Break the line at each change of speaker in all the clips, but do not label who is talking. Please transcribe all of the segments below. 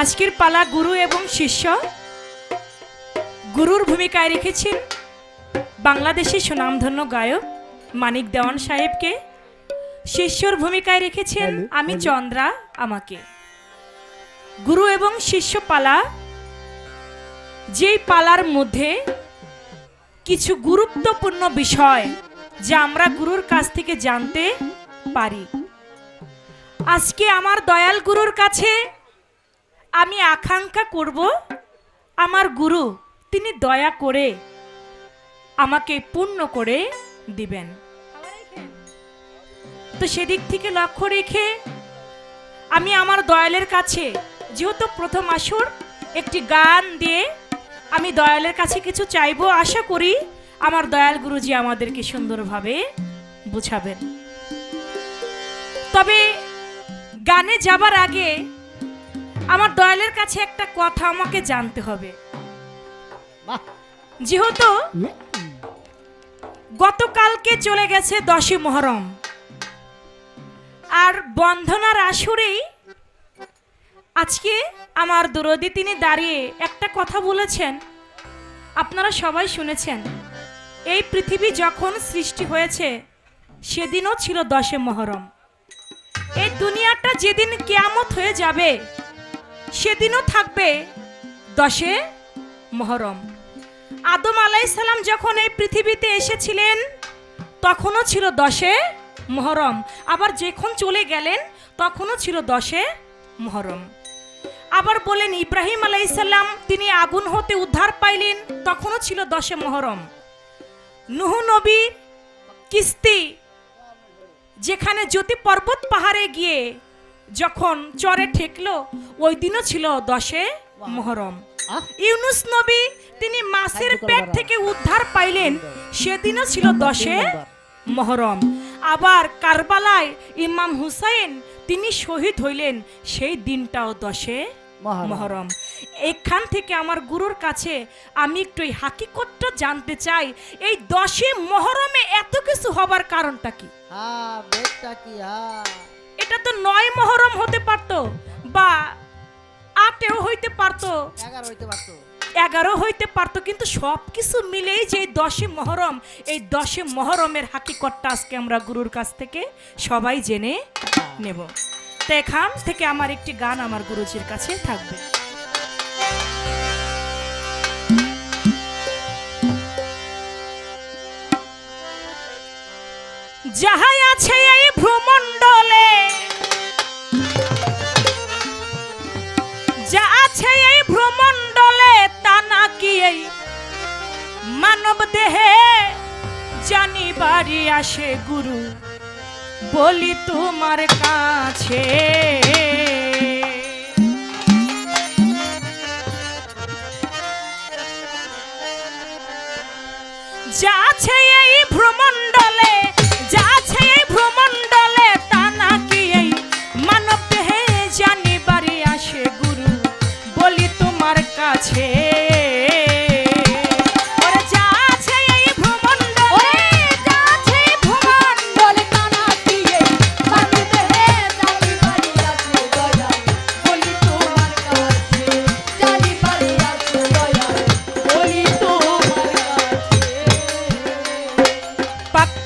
আজকের পালা গুরু এবং শিষ্য। গুরুর ভূমিকায় রেখেছেন বাংলাদেশি সুনামধন্য গায়ক মানিক দেওয়ান সাহেবকে। শিষ্যর ভূমিকায় রেখেছেন আমি চন্দ্রা আমাকে। গুরু এবং শিষ্য পালা, যেই পালার মধ্যে কিছু গুরুত্বপূর্ণ বিষয় যা আমরা গুরুর কাছ থেকে জানতে পারি। আজকে আমার দয়াল গুরুর কাছে আমি আকাঙ্ক্ষা করব আমার গুরু তিনি দয়া করে আমাকে পূর্ণ করে দিবেন। তো সেদিক থেকে লক্ষ্য রেখে আমি আমার দয়ালের কাছে, যেহেতু প্রথম আসর, একটি গান দিয়ে আমি দয়ালের কাছে কিছু চাইবো। আশা করি আমার দয়াল গুরুজি আমাদেরকে সুন্দরভাবে বুঝাবেন। তবে গানে যাবার আগে আমার দয়ালের কাছে একটা কথা আমাকে জানতে হবে। যেহেতু গতকালকে চলে গেছে 10ই মুহররম, আর বন্ধনার আসরেই আজকে আমার দরদি তিনি দাঁড়িয়ে একটা কথা বলেছেন, আপনারা সবাই শুনেছেন। এই পৃথিবী যখন সৃষ্টি হয়েছে সেদিনও ছিল 10ই মুহররম। এই দুনিয়াটা যেদিন কিয়ামত হয়ে যাবে সেদিনও থাকবে 10ই মুহররম। আদম আলাইহিস সালাম যখন এই পৃথিবীতে এসেছিলেন তখনও ছিল 10ই মুহররম, আবার যখন চলে গেলেন তখনও ছিল 10ই মুহররম। আবার বলেন ইব্রাহিম আলাইহিস সালাম তিনি আগুন হতে উদ্ধার পাইলেন, তখনও ছিল 10ই মুহররম। নূহ নবী কিস্তি যেখানে জ্যোতি পর্বত পাহাড়ে গিয়ে যখন চরে ঠেকলো ওই দিনও ছিল 10ই মুহররম। ইউনুস নবী তিনি মাছের পেট থেকে উদ্ধার পাইলেন, সেদিনও ছিল 10ই মুহররম। আবার কারবালায় ইমাম হুসাইন তিনি শহীদ হইলেন, সেই দিনটাও 10ই মুহররম। এখান থেকে আমার গুরুর কাছে আমি একটু এই হাকিকতটা জানতে চাই, এই 10ই মুহররমে এত কিছু হবার কারণটা কি? এটা তো 9 মুহররম হতে পারতো, বা 8ও হইতে পারতো, 11 হইতে পারতো, কিন্তু সবকিছু মিলেই যে 10ই মুহররম, এই 10ই মুহররমের হাকিকতটা আজকে আমরা গুরুর কাছ থেকে সবাই জেনে নেব। তো এখান থেকে আমার একটি গান আমার গুরুজির কাছে থাকবে। যাহাই আছে এই ভ্রমণ্ডলে, যা আছে এই ভ্রমণ্ডলে, তা নাকি এই মানব দেহে জানিবারি আসে গুরু বলি তোমার কাছে। যা আছে এই ভ্রমণ্ডলে, যা আছে এই ভ্রমণ্ডলে, তা নাকি এই মানব দেহে জানিবারি আসে গুরু বলি তোমার কাছে।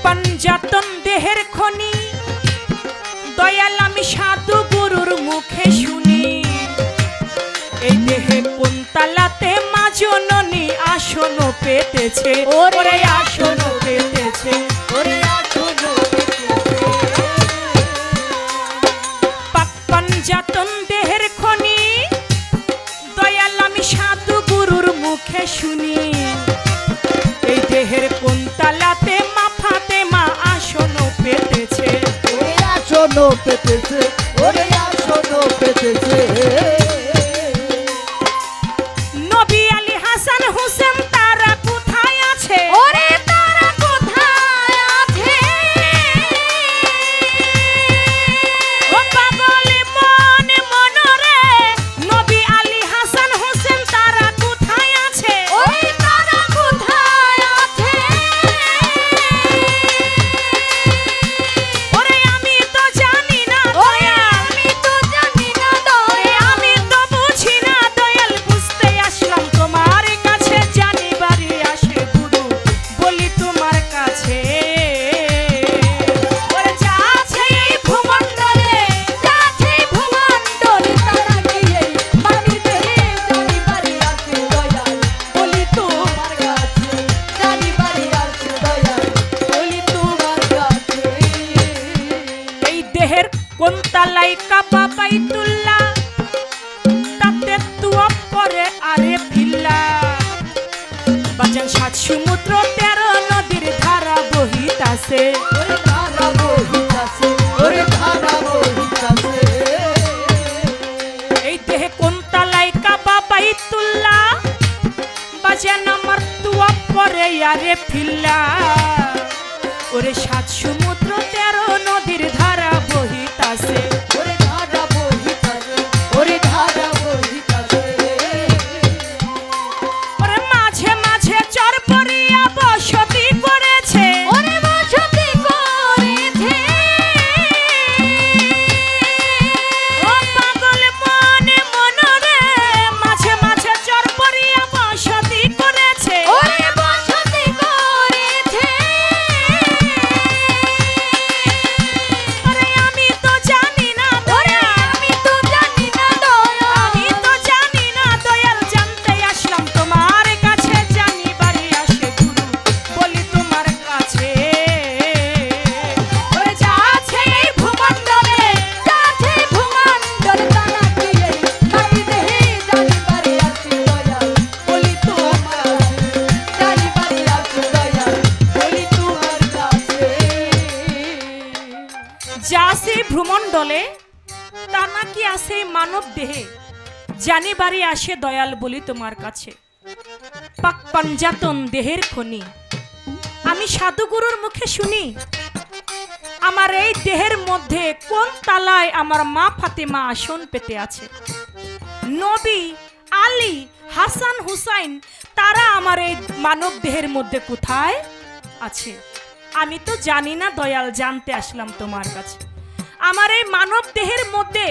পাঞ্জাতন দেহের খনি দয়াল আমি সাধু গুরুর মুখে শুনি, এই দেহে কোন তালাতে মা জননী আসন পেতেছে, ওরে আসন পেতেছে, ওরে আসন পেতেছে। পাঞ্জাতন দেহের খনি দয়াল আমি সাধু গুরুর মুখে শুনি, এই দেহের কোন তালাতে মা ফাতেমা আসন পেতেছে,
ওরে আসন পেতেছে, ওরে আসন পেতেছে।
নবী আলী হাসান হোসেন তারা কোথায় আছে, ওরে তারা কোথায় আছে, ও পাগলে মনে মনরে, নবী আলী হাসান হোসেন তারা কোথায় আছে, ওই তারা কোথায় আছে। ওরে আমি তো জানি না দয়াল, আমি তো জানি না দয়াল, পরে আরে ফিল্লা ওরে 7 সমুদ্র 13 নদীর ধারা বহিতাছে
ওরে ধারা বহিতাছে ওরে ধারা বহিতাছে
ওরে মাঝে মাঝে চর পরিয়া বসতি করেছে
ওরে বসতি করেছে
ও পাগল মনে মনরে মাঝে মাঝে চর পরিয়া বসতি করেছে
ওরে বসতি করেছে
আরে আমি তো জানি না দয়া
আমি তো জানি না দয়া
আমি তো জানি না দয়াল জানতে আসলাম তোমার কাছে জানি বাড়ি আসে গুরু বলি তোমার কাছে ওরে যা আছে এই ভূমণ্ডলে
যাচ্ছে ভূমণ্ডল তানাকে এই মাটি দেহে জানি বাড়ি আছে দয়া বলি তোমার কাছে জানি বাড়ি আছে দয়া বলি তোমার কাছে
যা আছে ভ্রমণ্ডলে তা নাকি আছে মানব দেহে জানি বাড়ি আসে দয়াল বলি তোমার কাছে পাক পাঞ্জাতন দেহের খনি আমি সাধুগুরুর মুখে শুনি আমার এই দেহের মধ্যে কোন তালায় আমার মা ফাতেমা আসন পেতে আছে নবী আলী হাসান হুসাইন তারা আমার এই মানব দেহের মধ্যে কোথায় আছে আমি তো জানি না দয়াল জানতে আসলাম তোমার কাছে আমার এই মানব দেহের মধ্যে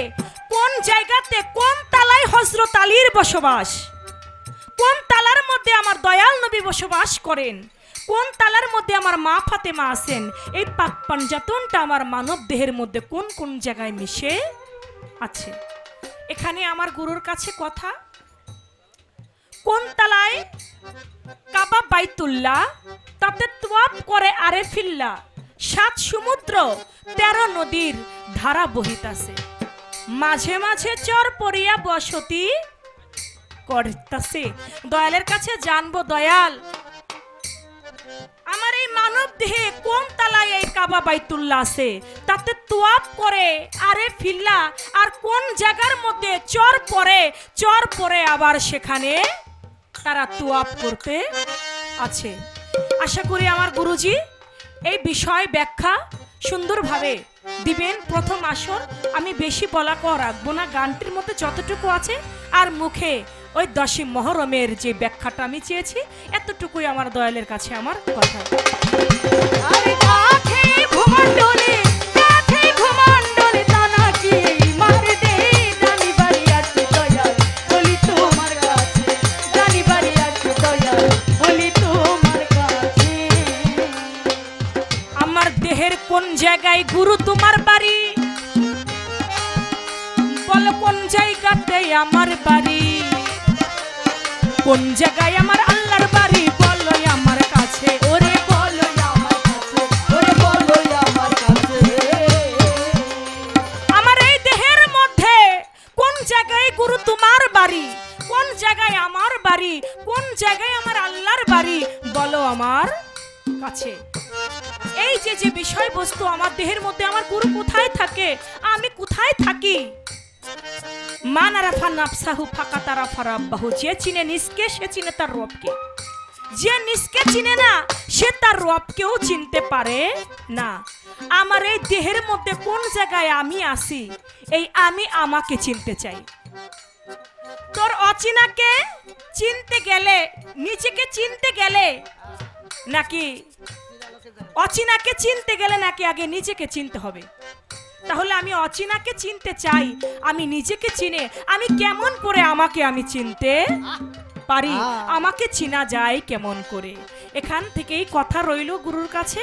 কোন জায়গাতে কোন তালায় হযরত আলীর বসবাস কোন তালার মধ্যে আমার দয়াল নবী বসবাস করেন কোন তালার মধ্যে আমার মা ফাতেমা আছেন এই পাক পাঞ্জাতনটা আমার মানব দেহের মধ্যে কোন কোন জায়গায় মিশে আছে এখানে আমার গুরুর কাছে কথা কোন তালায় কাবা বাইতুল্লাহ তাতে তোয়াফ করে আরেফিল্লা 7 সমুদ্র 13 নদীর ধারা বহিতাছে মাঝে মাঝে চর পড়িয়া বসতি করতাছে দয়ালের কাছে জানবো দয়াল আমার এই মানব দেহে কোন তালায় এই কাবা বাইতুল্লাহ আছে তাতে তোয়াফ করে আরে ফিল্লা আর কোন জায়গার মধ্যে চর পরে আবার সেখানে তারা তোয়াফ করতে আছে আশা করি আমার গুরুজি এই বিষয় ব্যাখ্যা সুন্দরভাবে দিবেন প্রথম আসর আমি বেশি বলা কর রাখবো না গানটির মধ্যে যতটুকু আছে আর মুখে ওই 10ই মহরমের যে ব্যাখ্যাটা আমি চেয়েছি এতটুকুই আমার দয়ালের কাছে আমার কথা
আরে যাচ্ছে ভূমণ্ডলে যাচ্ছে ভূমণ্ডলে তানাকে এই মাটি দেহে জানি বাড়ি আছে দয়া বলি তোমার কাছে জানি বাড়ি আছে দয়া বলি তোমার কাছে
আমার দেহের কোন জায়গায় গুরু তোমার বাড়ি বল কোন জায়গাতে আমার বাড়ি কোন জায়গায় আমার আল্লাহর বাড়ি বলো আমার কাছে
ওরে বলো আমার কাছে ওরে বলো আমার কাছে
আমার এই দেহের মধ্যে কোন জায়গায় গুরু তোমার বাড়ি কোন জায়গায় আমার বাড়ি কোন জায়গায় আমার আল্লাহর বাড়ি বলো আমার কাছে এই যে যে বিষয়বস্তু আমার দেহের মধ্যে আমার গুরু কোথায় থাকে আমি কোথায় থাকি মান আরাফা নাফসাহু ফাকাত আরাফা রাব্বাহু যে চিনে নিজকে সে চিনে তার রবকে যে নিজকে চিনে না সে তার রবকেও চিনতে পারে না আমার এই দেহের মধ্যে কোন জায়গায় আমি আছি এই আমি আমাকে চিনতে চাই তোর অচিনাকে চিনতে গেলে নিজেকে চিনতে গেলে নাকি অচিনাকে চিনতে গেলে নাকি আগে নিজেকে চিনতে হবে তাহলে আমি অচিনাকে চিনতে চাই আমি নিজেকে চিনে আমি কেমন করে আমাকে আমি চিনতে পারি আমাকে চিনা যায় কেমন করে এখান থেকেই কথা রইল গুরুর কাছে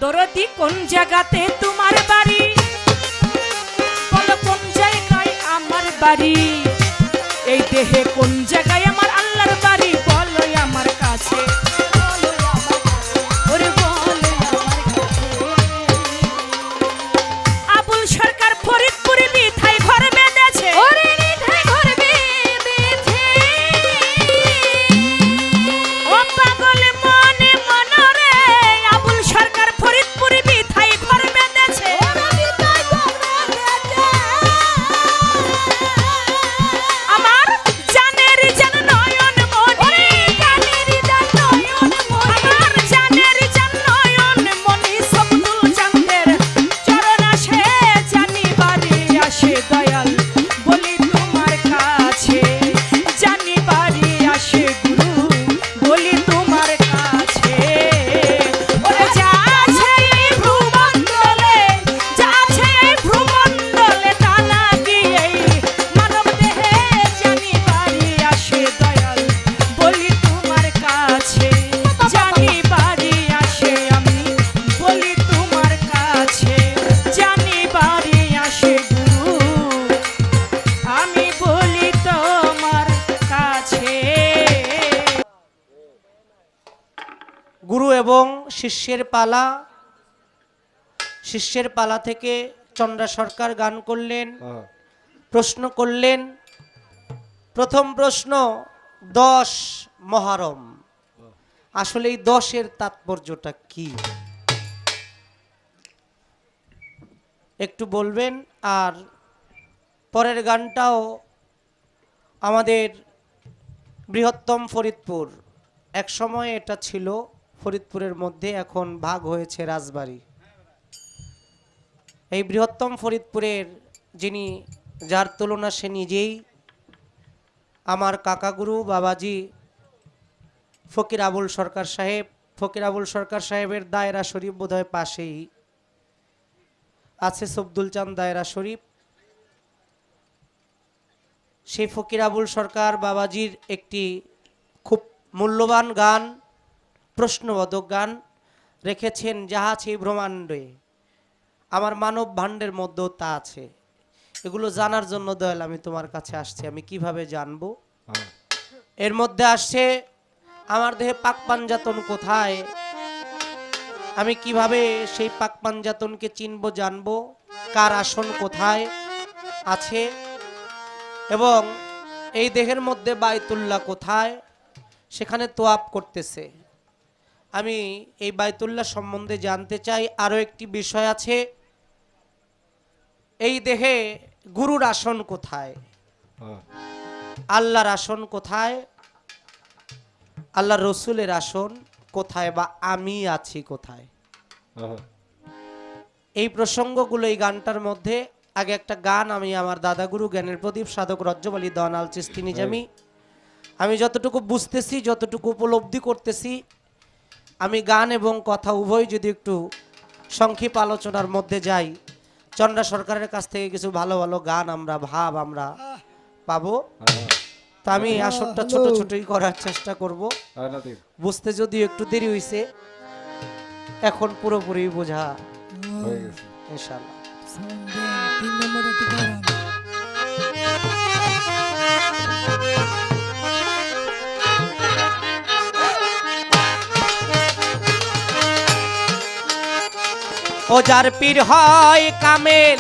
দরদি কোন জায়গাতে তোমার বাড়ি বলো কোন জায়গায় আমার বাড়ি এই দেহে কোন জায়গায় আমার আল্লাহর বাড়ি বলো আমার কাছে
ওরে বলো আমার কাছে
আবুল সরকার ফরিদপুরে মিঠাই ঘর বেঁধেছে
ওরে নিধাই ঘর বেঁধেছে
ও পাগল মনে মনরে আবুল সরকার ফরিদপুরে মিঠাই ঘর বেঁধেছে
ওরে নিধাই ঘর বেঁধেছে
আমার জানের জান
শিষ্যের পালা থেকে চন্দ্রা সরকার গান করলেন, প্রশ্ন করলেন। প্রথম প্রশ্ন 10 মহরম, আসলে এই 10-এর তাৎপর্যটা কি একটু বলবেন। আর পরের গানটাও আমাদের বৃহত্তম ফরিদপুর, এক সময় এটা ছিল ফরিদপুরের মধ্যে, এখন ভাগ হয়েছে রাজবাড়ী। এই বৃহত্তম ফরিদপুরের যিনি, যার তুলনা সে নিজেই, আমার কাকাগুরু বাবাজি ফকির আবুল সরকার সাহেব। ফকির আবুল সরকার সাহেবের দায়রা শরীফ বোধহয় পাশেই আছে, সবদুল চাঁদ দায়রা শরীফ। সেই ফকির আবুল সরকার বাবাজির একটি খুব মূল্যবান গান, প্রশ্নবোধক গান রেখেছেন, যাহা আছে এই ব্রহ্মাণ্ডে, আমার মানব ভাণ্ডের মধ্যেও তা আছে। এগুলো জানার জন্য দয়াল আমি তোমার কাছে আসছি। আমি কিভাবে জানবো? এর মধ্যে আসছে আমার দেহে পাক পাঞ্জাতন কোথায়, আমি কিভাবে সেই পাক পাঞ্জাতনকে চিনবো জানবো, কার আসন কোথায় আছে, এবং এই দেহের মধ্যে বাইতুল্লাহ কোথায়, সেখানে তোয়াব করতেছে। আমি এই বাইতুল্লাহ সম্বন্ধে জানতে চাই। আরো একটি বিষয় আছে, এই দেহে গুরুর আসন কোথায়, আল্লাহর আসন কোথায়, আল্লাহ রসুলের আসন কোথায়, বা আমি আছি কোথায়। এই প্রসঙ্গগুলো এই গানটার মধ্যে। আগে একটা গান আমি আমার দাদাগুরু জ্ঞানের প্রদীপ সাধক রজ্জব আলী দনাল চিস্তি নিজামি, আমি যতটুকু বুঝতেছি, যতটুকু উপলব্ধি করতেছি, আমি গান এবং কথা উভয় যদি একটু সংক্ষিপ আলোচনার মধ্যে যাই, চন্দ্রা সরকারের কাছ থেকে কিছু ভালো ভালো গান আমরা পাবো। তা আমি আসরটা ছোট ছোটই করার চেষ্টা করব। বুঝতে যদি একটু দেরি হইছে, এখন পুরোপুরি বোঝা হয়ে গেছে ইনশাআল্লাহ। ও যার পীর হয় কামেল,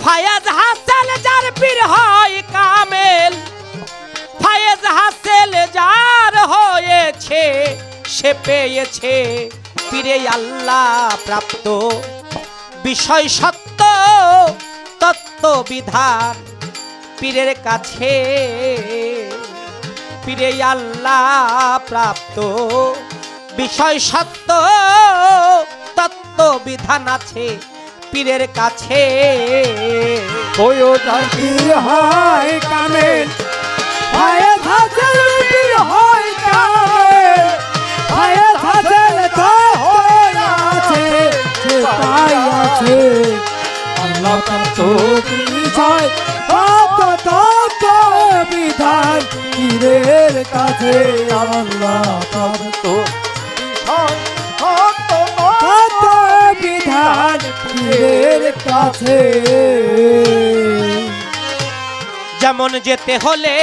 ফায়াজ হাসেল যার পীর হয় কামেল, ফায়াজ হাসেল যার হয়েছে, সে পেয়েছে পীরে আল্লাহ প্রাপ্ত বিষয় সত্য তত্ত্ব বিধান। পীরের কাছে পীরে আল্লাহ প্রাপ্ত বিষয় সত্য তত্ত্ব বিধান আছে পীরের কাছে।
ওই তার পীর হয় কামেল, ফায়েজ হাসেল পীর হয় কামেল, ফায়েজ হাসেল তো হয়ে আছে, সে তাই আছে আল্লাহ তত্ত্ব বিষয় তত্ত্ব বিধান। পীরের কাছে আল্লাহ তত্ত্ব বিধান, পীরের কাছে।
যেমন যেতে হলে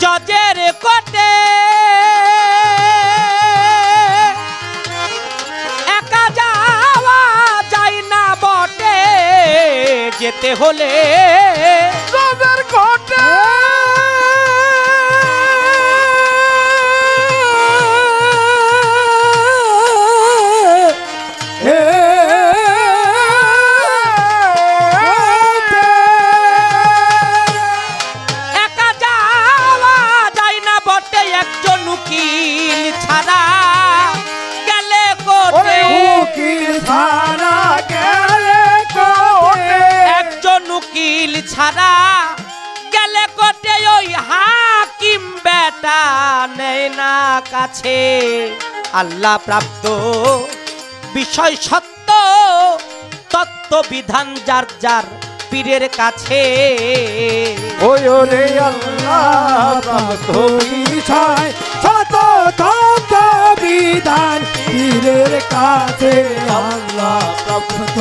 জজের কোটে, একা যাওয়া যায় না বটে, যেতে হলে
জজের কোটে,
ছাড়া গেলে কোটে ওই হাকিম বেটা নেই না কাছে। আল্লাহ প্রাপ্ত বিষয় সত্য তত্ত্ব বিধান যার যার পীরের কাছে।
ওই রে আল্লাহ প্রাপ্ত বিষয় সত্য তত্ত্ব বিধান, পীরের কাছে আল্লাহ প্রাপ্ত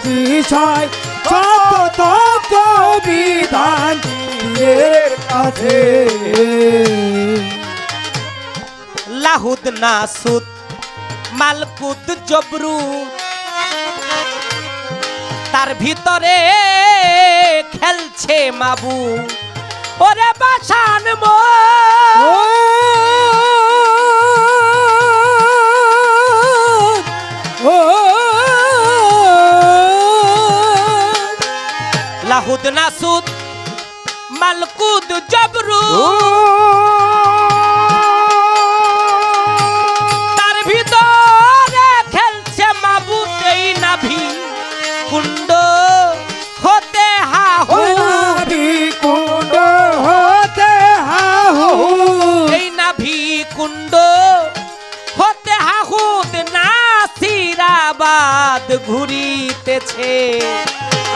বিষয় সত্য তত্ত্ব বিধান, পীরের কাছে।
লাহুদ নাসুদ মালকুদ জবরু, তার ভিতরে খেলছে মাবু। ওরে বাসান লাহুদ নাসুদ মালকুদ জবরু, তার ভিতরে খেলছে মাবুদ। এই নাভি কুণ্ড হতে হাহু,
কুণ্ড হতে হাহু,
এই নাভি কুণ্ড হতে হাহুদ নাসিরাবাদ ঘুরিতেছে।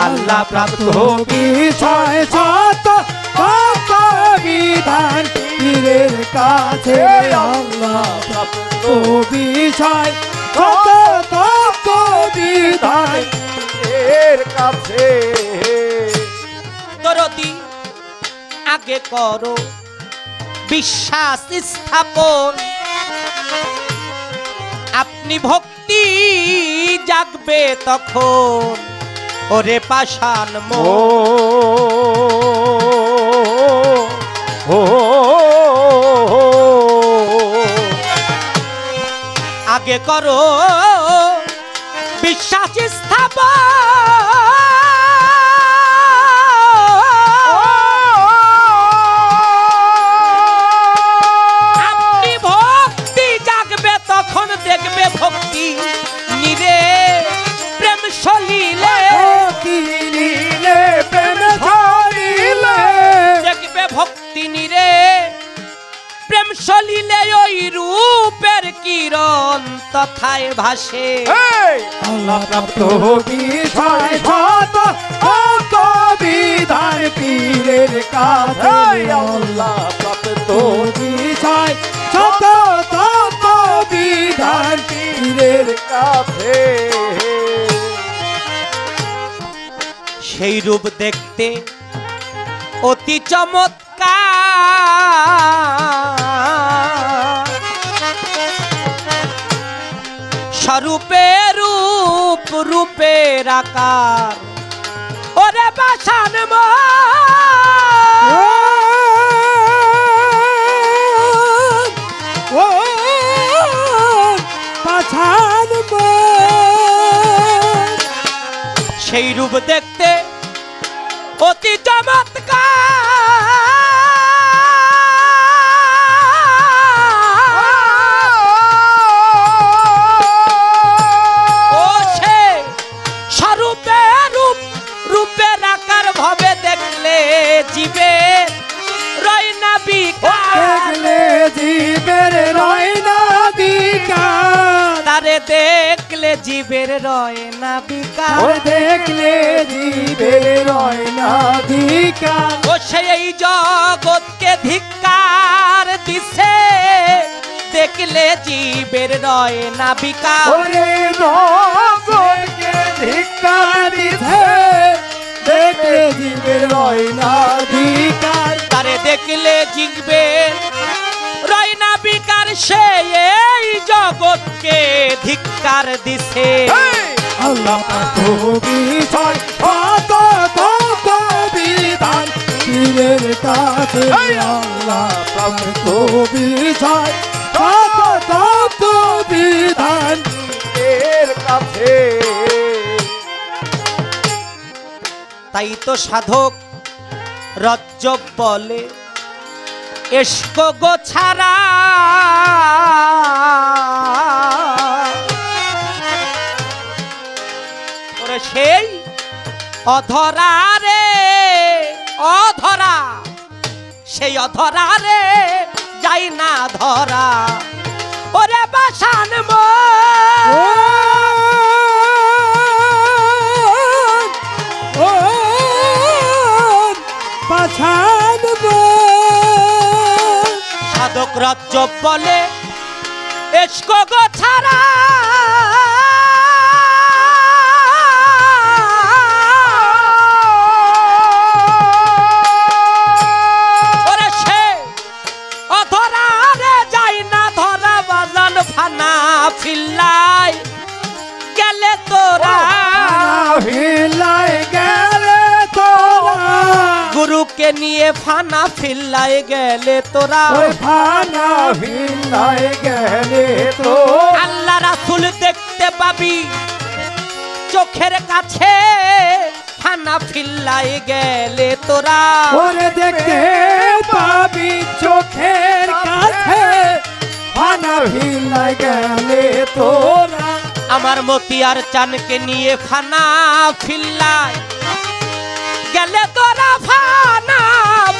আল্লাহ প্রাপ্ত
বিষয় শত কত বিধান পীরের কাছে, আল্লাহ প্রাপ্ত বিষয় শত কত বিধান পীরের কাছে।
দরদি আগে করো বিশ্বাস স্থাপন, আপনি ভক্তি জাগবে তখন। ওরে পাষাণ আগে করো বিশ্বাস স্থাপন, আপনি ভক্তি জাগবে তখন। দেখবে ভক্তি নিরে প্রেম সলিলে, দেখবে ভক্তি নিরে প্রেম সলিলে ওই রূপের কিরণ তথায় ভাসে।
আল্লাহ প্রাপ্ত বিষয় শত কত বিধান পীরের কাছে, আল্লাহ প্রাপ্ত বিষয় শত কত বিধান পীরের কাছে।
সেই রূপ দেখতে অতি চমৎকার, স্বরূপে রূপ রূপের আকার। ওরে বাসান সেই রূপ দেখতে অতি চমৎকার। ও সে স্বরূপে রূপ রূপের আকার ভবে দেখলে জীবে রয় না বিকার,
দেখলে জীবের রয় না বিকার,
তারে দেখলে জীবের রয় না বিকার,
দেখলে জীবের রয় না বিকার।
ও সেই জগৎকে ধিক্কার দিছে, দেখলে জীবের রয় না বিকার।
ওরে জগৎকে ধিক্কার দিছে, দেখলে জীবের রয় না বিকার,
তারে দেখলে জিগবে রয় না বিকার। সে এই জগৎকে ধিক্কার দিছে।
আল্লাহ প্রাপ্ত বিষয় শত কত বিধান পীরের কাছে, আল্লাহ প্রাপ্ত বিষয় শত কত বিধান পীরের কাছে।
তাই তো সাধক রজ্জব বলে এস্ক গো ছাড়া, ওরে সেই অধরা রে অধরা, সেই অধরা রে যাই না ধরা। ওরে বাসান সাধক রজ্জব বলে এস্ক গো ছাড়া, ওরে সে অধরা রে যাই না ধরা। বাজান ফানা ফিল্লা গুরুকে নিয়ে ফানা ফিল্লায় গেলে তোরা
ওই ফানা ভিলাই গেলে তো
আল্লাহ রাসূল দেখতে পাবি চোখের কাছে ফানা ফিল্লায় গেলে তোরা
ওরে দেখতে পাবি চোখের কাছে ফানা ভিলাই গেলে তোরা
আমার মতিয়ার চানকে নিয়ে ফানা ফিল্লায় গেলে তোরা ফানা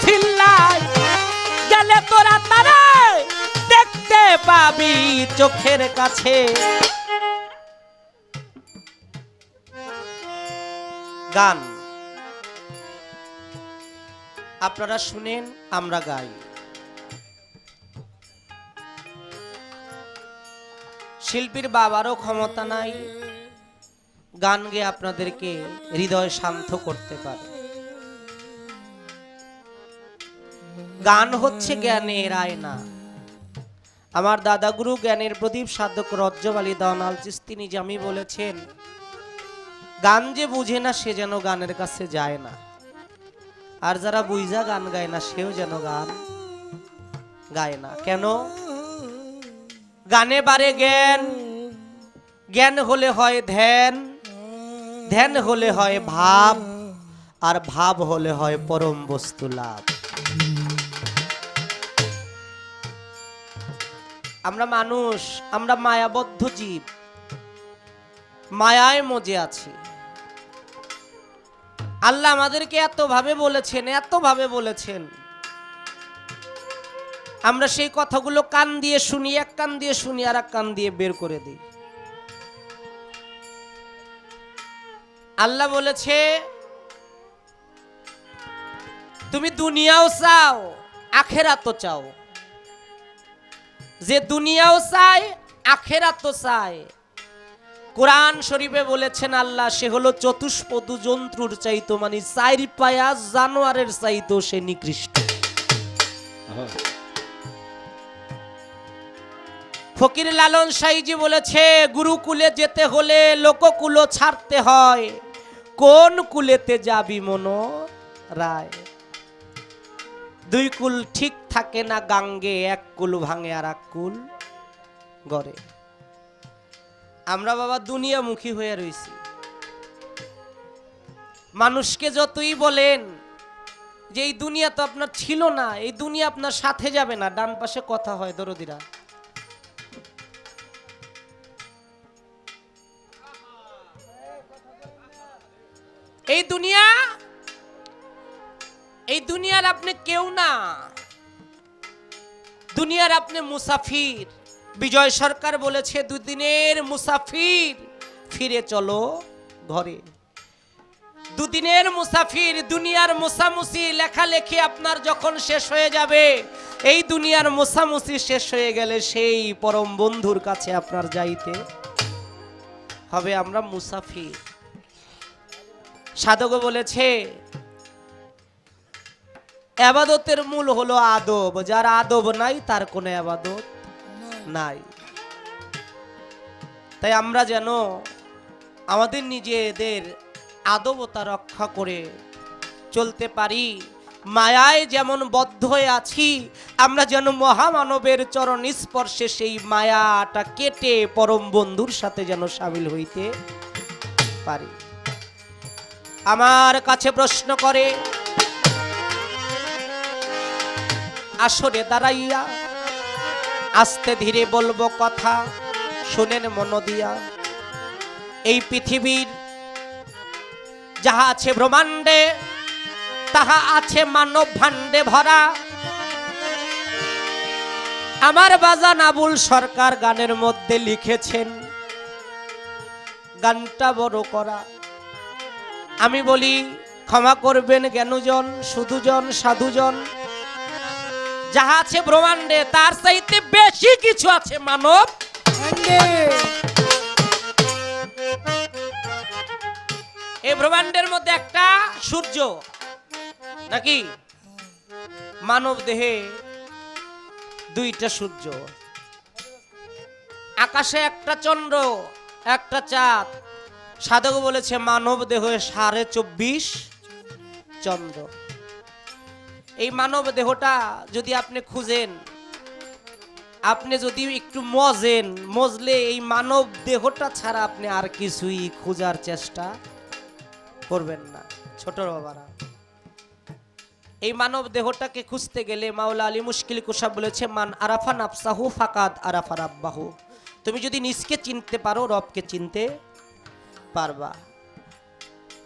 ফিল্লায় গেলে তোরা তারে দেখতে পাবি চোখের কাছে গান আপনারা শুনেন আমরা গাই শিল্পীর বাবারও ক্ষমতা নাই গান গেয়ে আপনাদেরকে হৃদয় শান্ত করতে পারে গান হচ্ছে জ্ঞানের আয়না আমার দাদাগুরু জ্ঞানের প্রদীপ সাধক রজ্জব আলী দাওয়ান চিশতি নিজামী বলেছেন গান যে বুঝে না সে যেন গানের কাছে যায় না আর যারা বুঝা গান গায় না সেও যেন গান গায় না কেন গানে বারে জ্ঞান জ্ঞান হলে হয় ধ্যান ধ্যান হলে হয় ভাব আর ভাব হলে হয় পরম বস্তু লাভ আমরা মানুষ আমরা মায়াবদ্ধ জীব মায়ায় মজে আছি আল্লাহ আমাদেরকে এত ভাবে বলেছেন আমরা সেই কথাগুলো কান দিয়ে শুনি এক কান দিয়ে শুনি আর এক কান দিয়ে বের করে দিই আল্লাহ বলেছে তুমি দুনিয়াও চাও আখেরাতও চাও যে দুনিয়াও চায় আখেরাতও চায় কোরআন শরীফে বলেছেন আল্লাহ সে হলো চতুষ্পদু জন্তুর চাইতো মানে চার পায়া জানোয়ারের চাইতো সে নিকৃষ্ট ফকির লালন সাইজি বলেছে গুরুকুলে যেতে হলে লোককুল ছাড়তে হয় কোন কুলেতে যাবি মনো রায় দুই কুল ঠিক থাকে না গাঙ্গে এক কুল ভাঙে আর এক কুল গড়ে আমরা বাবা দুনিয়ামুখী হয়ে রয়েছি মানুষকে যতই বলেন যে এই দুনিয়া তো আপনার ছিল না এই দুনিয়া আপনার সাথে যাবে না ডান পাশে কথা হয় দরদিরা এই দুনিয়ার আপনি কেউ না দুনিয়ার আপনি মুসাফির বিজয় সরকার বলেছে দুদিনের মুসাফির ফিরে চলো ঘরে দুদিনের মুসাফির দুনিয়ার মুসামুসি লেখালেখি আপনার যখন শেষ হয়ে যাবে এই দুনিয়ার মুসামুসি শেষ হয়ে গেলে সেই পরম বন্ধুর কাছে আপনার যাইতে হবে আমরা মুসাফির সাধক বলেছে আবাদতের মূল হলো আদব যার আদব নাই তার কোনো আবাদত নাই তাই আমরা যেন আমাদের নিজেদের আদবতা রক্ষা করে চলতে পারি মায়ায় যেমন বদ্ধ হয়ে আছি আমরা যেন মহামানবের চরণ স্পর্শে সেই মায়াটা কেটে পরম বন্ধুর সাথে যেন সামিল হইতে পারি আমার কাছে প্রশ্ন করে আসরে দাঁড়াইয়া আস্তে ধীরে বলবো কথা শুনেন মন দিয়া এই পৃথিবীর যাহা আছে ব্রহ্মাণ্ডে তাহা আছে মানব ভাণ্ডে ভরা আমার বাজান আবুল সরকার গানের মধ্যে লিখেছেন গানটা বড় করা আমি বলি ক্ষমা করবেন জ্ঞানজন শুধুজন সাধুজন যাহা আছে ব্রহ্মাণ্ডে তার চাইতে বেশি কিছু আছে মানব এই ব্রহ্মাণ্ডের মধ্যে একটা সূর্য নাকি মানব দেহে দুইটা সূর্য আকাশে একটা চন্দ্র একটা চাঁদ সাধক বলেছে মানব দেহে 24.5 চন্দ্র এই মানব দেহটা যদি আপনি খুঁজেন, আপনি যদি একটু মজলে এই মানব দেহটা ছাড়া আপনি আর কিছুই খোঁজার চেষ্টা করবেন না। ছোট বাবারা, এই মানব দেহটাকে খুঁজতে গেলে মাওলা আলী মুশকিল কুশা বলেছে, মান আরাফা নাফসাহু ফাকাদ আরাফা রাব্বাহু। তুমি যদি নিজকে চিনতে পারো, রবকে চিনতে পারবা।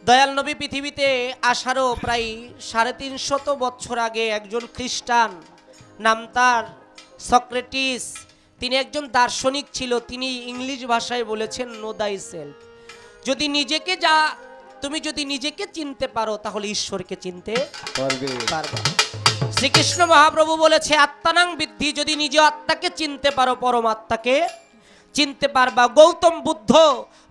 দয়াল নবী পৃথিবীতে আসারও প্রায় 350 বছর আগে একজন খ্রিস্টান, নাম তার সক্রেটিস, তিনি একজন দার্শনিক ছিল। তিনি ইংলিশ ভাষায় বলেছেন, নো দাই সেলফ। তুমি যদি নিজেকে চিনতে পারো, তাহলে ঈশ্বরকে চিনতে পারবা। শ্রীকৃষ্ণ মহাপ্রভু বলেছে, আত্মানাং বিদ্ধি, যদি নিজে আত্মাকে চিনতে পারো, পরমাত্মাকে চিনতে পারবা। গৌতম বুদ্ধ,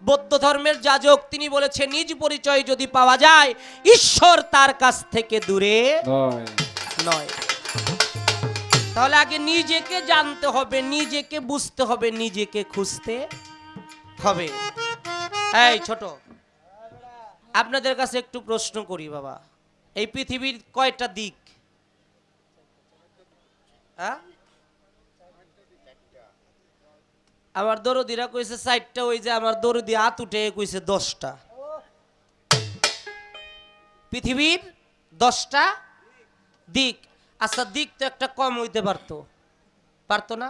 বৌদ্ধ ধর্মের যাজক, তিনি বলেছে, নিজ পরিচয় যদি পাওয়া যায়, ঈশ্বর তার কাছ থেকে দূরে নয়। তাহলে আগে নিজেকে জানতে হবে, নিজেকে বুঝতে হবে, নিজেকে খুঁজতে হবে। এই ছোট, আপনাদের কাছে একটু প্রশ্ন করি বাবা, এই পৃথিবীর কয়টা দিক? হ্যাঁ, আমার দরদিরা কইছে 4টা, ওই যে আমার দরদি হাত উঠে কইছে 10টা। পৃথিবীর 10টা দিক। আচ্ছা, দিক তো একটা কম হইতে পারতো না?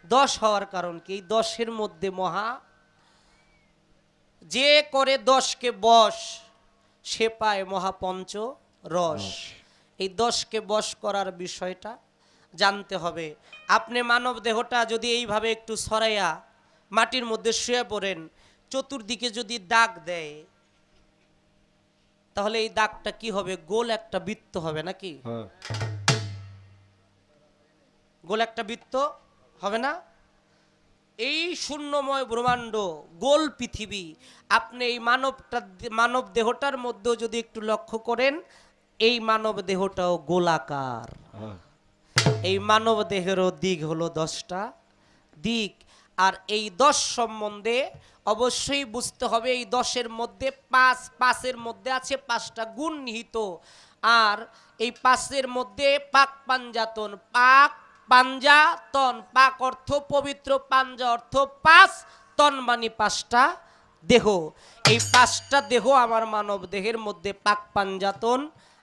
10 হওয়ার কারণ কি? 10-এর মধ্যে মহা, যে করে 10কে বশ, সে পায় মহাপঞ্চ রস। এই 10কে বশ করার বিষয়টা জানতে হবে। আপনি মানব দেহটা যদি এইভাবে একটু সরাইয়া মাটির মধ্যে শুয়ে পড়েন, চতুর্দিকে যদি দাগ দেয়, তাহলে এই দাগটা কি হবে? গোল একটা বৃত্ত হবে নাকি? গোল একটা বৃত্ত হবে না? এই শূন্যময় ব্রহ্মাণ্ড, গোল পৃথিবী, আপনি এই মানব দেহটার মধ্যেও যদি একটু লক্ষ্য করেন, এই মানব দেহটাও গোলাকার। এই মানব দেহেরও দিক হলো 10টা দিক। আর এই 10 সম্বন্ধে অবশ্যই বুঝতে হবে, এই 10-এর মধ্যে 5-5-এর মধ্যে আছে 5টা গুণ নিহিত। আর এই 5-এর মধ্যে পাক পাঞ্জাতন, পাক পাঞ্জাতন, পাক অর্থ পবিত্র, পাঞ্জা অর্থ 5, তন মানে 5টা দেহ। এই 5টা দেহ আমার মানব দেহের মধ্যে পাক পাঞ্জাতন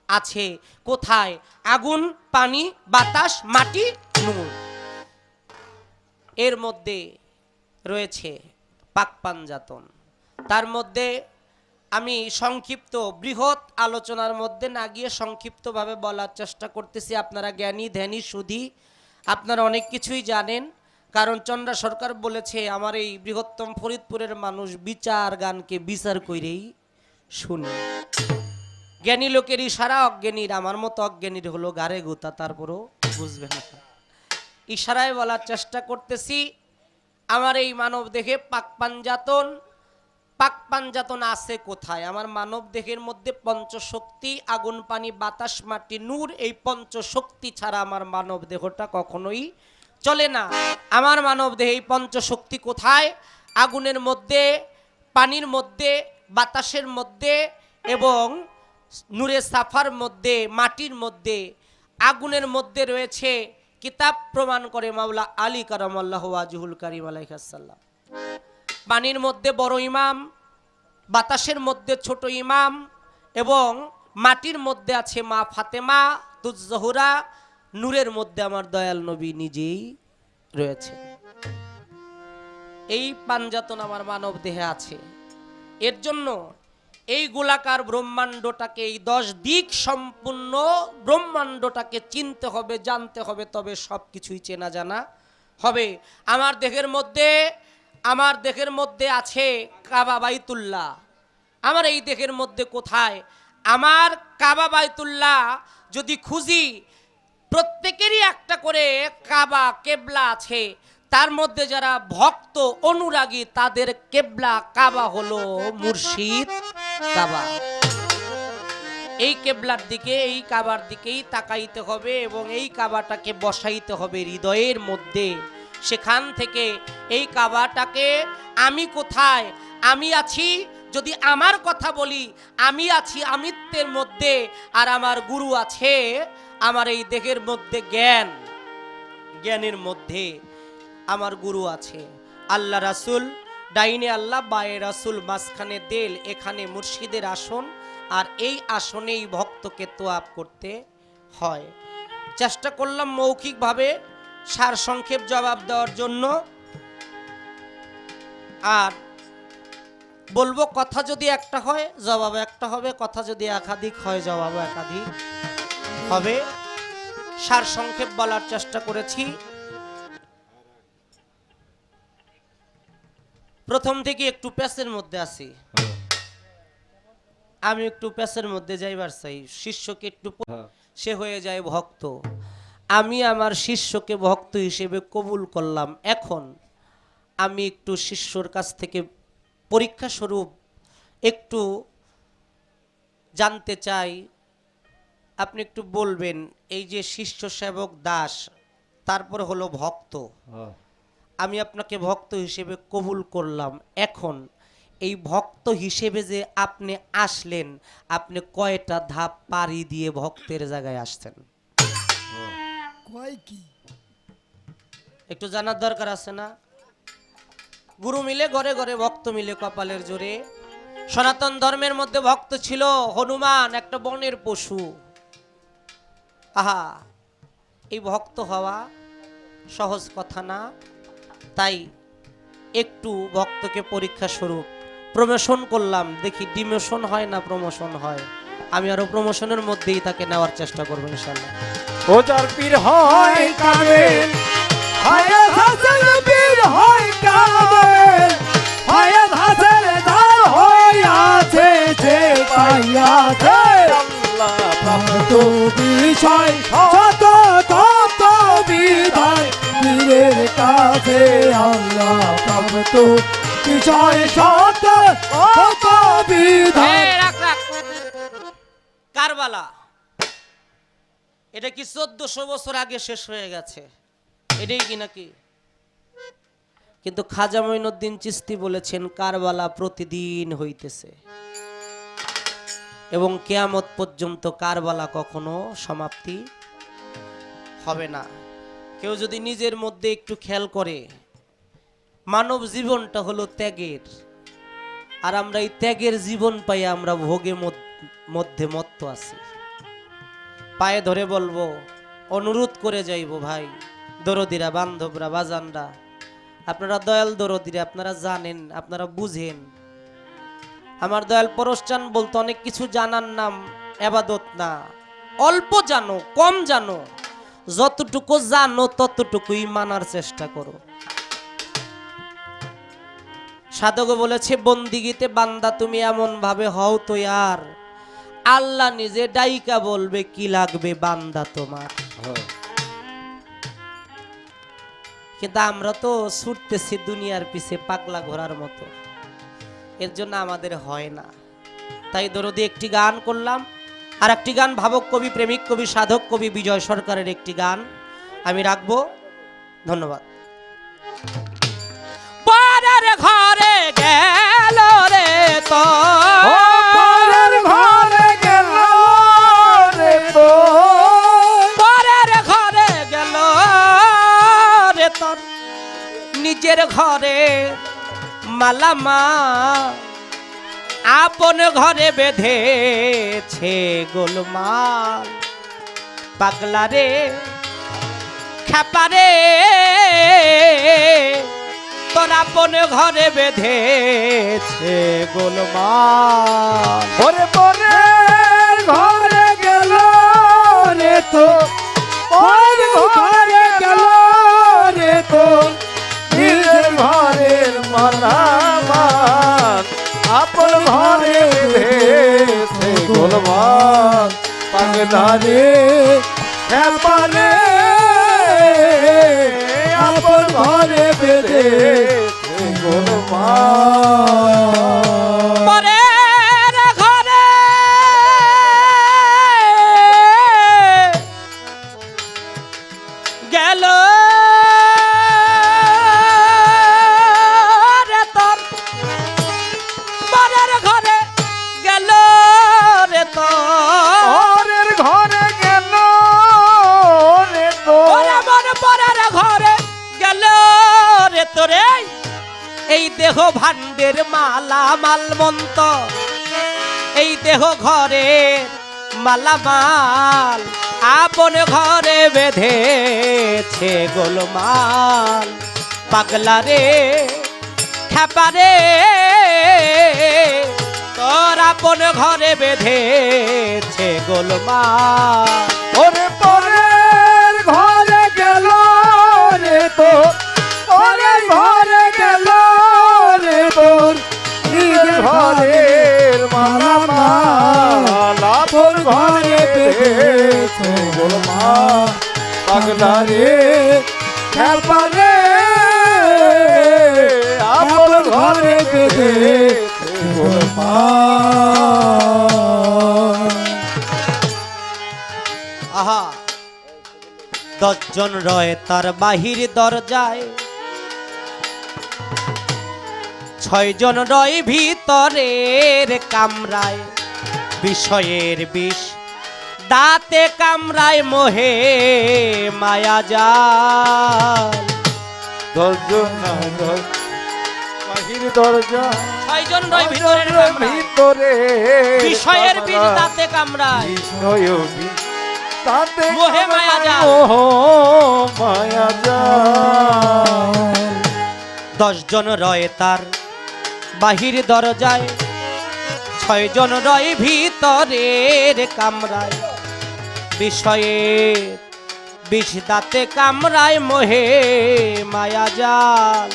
আছে। কোথায়? আগুন, পানি, বাতাস, মাটি, নূর, এর মধ্যে রয়েছে পাক পাঞ্জাতন। তার মধ্যে আমি সংক্ষিপ্ত, বৃহৎ আলোচনার মধ্যে না গিয়ে সংক্ষিপ্তভাবে বলার চেষ্টা করতেছি। আপনারা জ্ঞানী ধ্যানী সুধী, আপনারা অনেক কিছুই জানেন, কারণ চন্দ্রা সরকার বলেছে, আমার এই বৃহত্তম ফরিদপুরের মানুষ বিচার গানকে বিচার কইরেই শুনে। জ্ঞানী লোকের ইশারা, অজ্ঞানীর, আমার মতো অজ্ঞানীর হলো গারে গোতা, তারপরও বুঝবে না। ইশারায় বলার চেষ্টা করতেছি, আমার এই মানব দেহে পাক পাঞ্জাতন আছে কোথায়? আমার মানব দেহের মধ্যে পঞ্চশক্তি, আগুন, পানি, বাতাস, মাটি, নূর, এই পঞ্চশক্তি ছাড়া আমার মানব দেহটা কখনোই চলে না। আমার মানব দেহে এই পঞ্চশক্তি কোথায়? আগুনের মধ্যে, পানির মধ্যে, বাতাসের মধ্যে এবং নূরে সাফার মধ্যে, মাটির মধ্যে। আগুনের মধ্যে রয়েছে, কিতাব প্রমাণ করে, মাওলা আলী কারামাল্লাহু ওয়াজহুল কারীম আলাইহিস সালাম। পানির মধ্যে বড় ইমাম, বাতাসের মধ্যে ছোট ইমাম এবং মাটির মধ্যে আছে মা ফাতেমা তুজ-জোহরা, নূরের মধ্যে আমার দয়াল নবী নিজেই রয়েছে। এই পাঞ্জাতন আমার মানব দেহে আছে। এর জন্য এই গোলাকার ব্রহ্মাণ্ডটাকে, এই 10 দিক সম্পূর্ণ ব্রহ্মাণ্ডটাকে চিনতে হবে, জানতে হবে, তবে সব কিছুই চেনা জানা হবে। আমার দেহের মধ্যে আছে কাবা বাইতুল্লাহ। আমার এই দেহের মধ্যে কোথায়? আমার কাবা বাইতুল্লাহ যদি খুঁজি, প্রত্যেকেরই একটা করে কাবা কেবলা আছে। তার মধ্যে যারা ভক্ত অনুরাগী, তাদের কেবলা কাবা হলো মুর্শিদ কাবা। এই কেবলার দিকে, এই কাবার দিকেই তাকাইতে হবে এবং এই কাবাটাকে বসাইতে হবে হৃদয়ের মধ্যে। সেখান থেকে এই কাবাটাকে, আমি কোথায়? আমি আছি যদি আমার কথা বলি, আমি আছি আমিত্বের মধ্যে, আর আমার গুরু আছে আমার এই দেহের মধ্যে। জ্ঞানের মধ্যে আমার গুরু আছে। আল্লাহ রাসূল, ডাইনে আল্লাহ বায়ে রাসূল, মাঝখানে দেল, এখানে মুর্শিদের আসন, আর এই আসনেই ভক্তকে তোয়াব করতে হয়। চেষ্টা করলাম মৌখিকভাবে সার সংক্ষেপ জবাব দেওয়ার জন্য। আর বলবো, কথা যদি একটা হয় জবাব একটা হবে, কথা যদি একাধিক হয় জবাব একাধিক হবে। সার সংক্ষেপ বলার চেষ্টা করেছি। প্রথম থেকে একটু প্যাসের মধ্যে আছি, আমি একটু প্যাসের মধ্যে যাইবার চাই। শিষ্যকে একটু সে হয়ে যায় ভক্ত। আমি আমার শিষ্যকে ভক্ত হিসেবে কবুল করলাম। এখন আমি একটু শিষ্যর কাছ থেকে পরীক্ষা স্বরূপ একটু জানতে চাই, আপনি একটু বলবেন, এই যে শিষ্য সেবক দাস, তারপর হলো ভক্ত, আমি আপনাকে ভক্ত হিসেবে কবুল করলাম। এখন এই ভক্ত হিসেবে যে আপনি আসলেন, আপনি কয়টা ধাপ পাড়ি দিয়ে ভক্তের জায়গায় আসছেন? একটু জানার দরকার আছে না? গুরু মিলে ঘরে ঘরে, ভক্ত মিলে কপালের জোরে। সনাতন ধর্মের মধ্যে ভক্ত ছিল হনুমান, একটা বনের পশু। আহা, এই ভক্ত হওয়া সহজ কথা না। তাই একটু ভক্তকে পরীক্ষা স্বরূপ প্রমোশন করলাম, দেখি ডিমোশন হয় না প্রমোশন হয়। আমি আরো প্রমোশনের মধ্যেই তাকে নেওয়ার চেষ্টা করবো ইনশাআল্লাহ।
ও যার পীর হয় কামেল, হায়াত হাসান পীর হয় কামেল, হায়াত হাসান দার হইয়াছে যে পাইয়াছে আল্লাহ প্রাপ্ত বিষয় শত তত্ত্ব বিধান পীরের কাছে। আল্লাহ প্রাপ্ত বিষয় শত তত্ত্ব বিধান।
কারবালা এটা কি 1400 বছর আগে শেষ হয়ে গেছে? এটাই কি নাকি? কিন্তু খাজা মঈনুদ্দিন চিশতি বলেছেন কারবালা প্রতিদিন হইতেছে এবং কিয়ামত পর্যন্ত কারবালা কখনো সমাপ্তি হবে না। কেউ যদি নিজের মধ্যে একটু খেয়াল করে, মানব জীবনটা হলো ত্যাগের, আর আমরা এই ত্যাগের জীবন পাই আমরা ভোগে মধ্যে মত্ত আছি। পায়ে ধরে বলবো, অনুরোধ করে যাইব, ভাই দরদিরা, বান্ধবরা, বাজানরা, আপনারা দয়াল দরদিরা, আপনারা জানেন, আপনারা বুঝেন। আমার দয়াল পরশচান বলতো, অনেক কিছু জানার নাম এবাদত না। অল্প জানো, কম জানো, যতটুকু জানো ততটুকুই মানার চেষ্টা করো। সাধক বলেছে, বন্দিগিতে বান্দা তুমি এমন ভাবে হও তো আর আল্লাহ নিজে ডাইকা বলবে কি লাগবে বান্দা তোমার। কিন্তু আমরা তো ছুটতেছি দুনিয়ার পিছে পাগলা ঘোড়ার মতো, এর জন্য আমাদের হয় না। তাই দরদি একটি গান করলাম, আর একটি গান ভাবক কবি, প্রেমিক কবি, সাধক কবি বিজয় সরকারের একটি গান আমি রাখবো। ধন্যবাদ। পরের ঘরে গেল রে তো,
পরের ঘরে গেল রে তো,
পরের ঘরে গেল রে তোর, নিজের ঘরে মালামা আপন ঘরে বেঁধেছে গোলমাল। পাগলা রে খেপারে তোর আপন ঘরে বেঁধেছে গোলমাল।
ওরে পরের ঘরে গেল রে তো, পরের ঘরে গেল রে তো, নিজের ঘরের মালামাল আপন ঘরে বেঁধেছে গোলমাল। পাগলা রে খেপারে আপন ঘরে বেঁধেছে গোলমাল।
পরের ঘরে গেল রে তোর, পরের ঘরে দেহ ভাণ্ডের মালা মালমন্ত, এই দেহ ঘরে মালামাল, আপন ঘরে বেঁধেছে গোলমাল। পাগলা রে খ্যাপা রে, তোর আপন ঘরে বেঁধেছে গোলমাল।
ওরে পরের ঘরে গেল রে তোর, পরের ঘরে গেল রে তোর, নিজের ঘরের মালামাল আপন ঘরে বেঁধেছে গোলমাল। পাগলা রে খ্যাপা রে, আপন ঘরে বেঁধেছে গোলমাল।
আহা, 10 জন রয় তার বাহির দরজায়, 6 জন রয় ভিতরের কামরায়। বিষয়ের বিষ দাঁতে কামরায়, মোহে মায়া জাল।
দরজা বাহির দরজা,
6 জন রয় ভিতরের কামরায়,
ভিতরে
বিষয়ের বিষ দাঁতে কামরায়,
তাতে
মোহে মায়া জাল।
মায়া জাল।
10 জন রয় তার বাহির দরজায়, 6 জন রয় ভিতরের কামরায়। বিষয়ের বিষ দাঁতে কামরায়, মোহে মায়া জাল।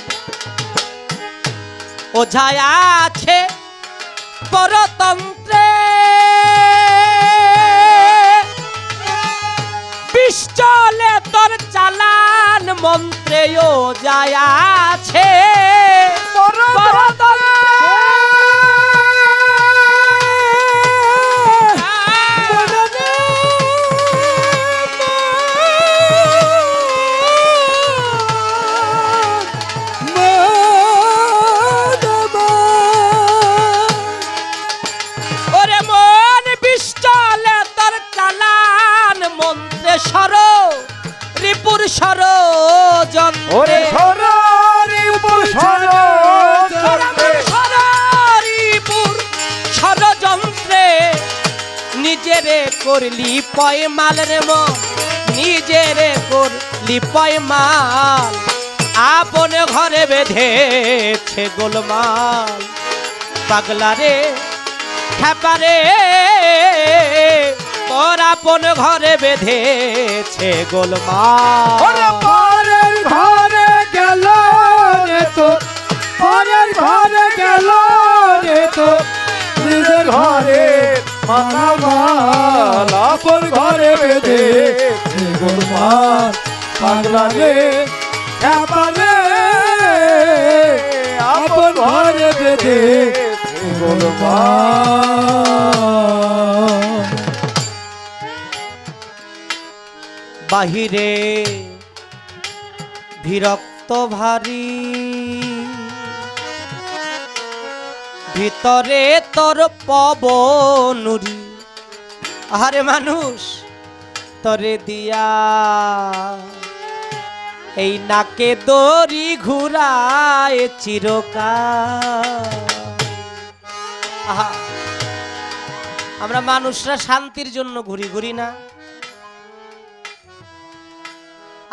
ওঝায় আছে পরতন্ত্রে, বিষ চলে তোর চালান মন্ত্রে। ও যায় আছে পরতন্ত্রে, ওরে মন বিষ চলে তোর চালান মন্ত্রে। সর রিপুর সর
ওরে
যন্ত্রে,
সরারি উপর সরারি
সরিপুর ষড়যন্ত্রে। নিজেরে করলি পয়মাল রে মন, নিজেরে করলি পয়মাল, আপন ঘরে বেঁধেছে গোলমাল। পাগলা রে খ্যাপা রে, তোর আপন ঘরে বেঁধেছে গোলমাল।
ওরে পরের ঘরে গেল রে তোর, পরের ঘরে গেল রে তোর, নিজের ঘরে মালামাল আপন ঘরে বেঁধেছে গোলমাল। পাগলা রে খ্যাপা রে, আপন ঘরে বেঁধেছে গোলমাল।
বাহিরে বিরক্ত ভারী, ভিতরে তোর পবনুরি। আরে মানুষ তরে দিয়া এই নাকে দড়ি ঘুরায় চিরকাল। আহা, আমরা মানুষরা শান্তির জন্য ঘুরি ঘুরি না?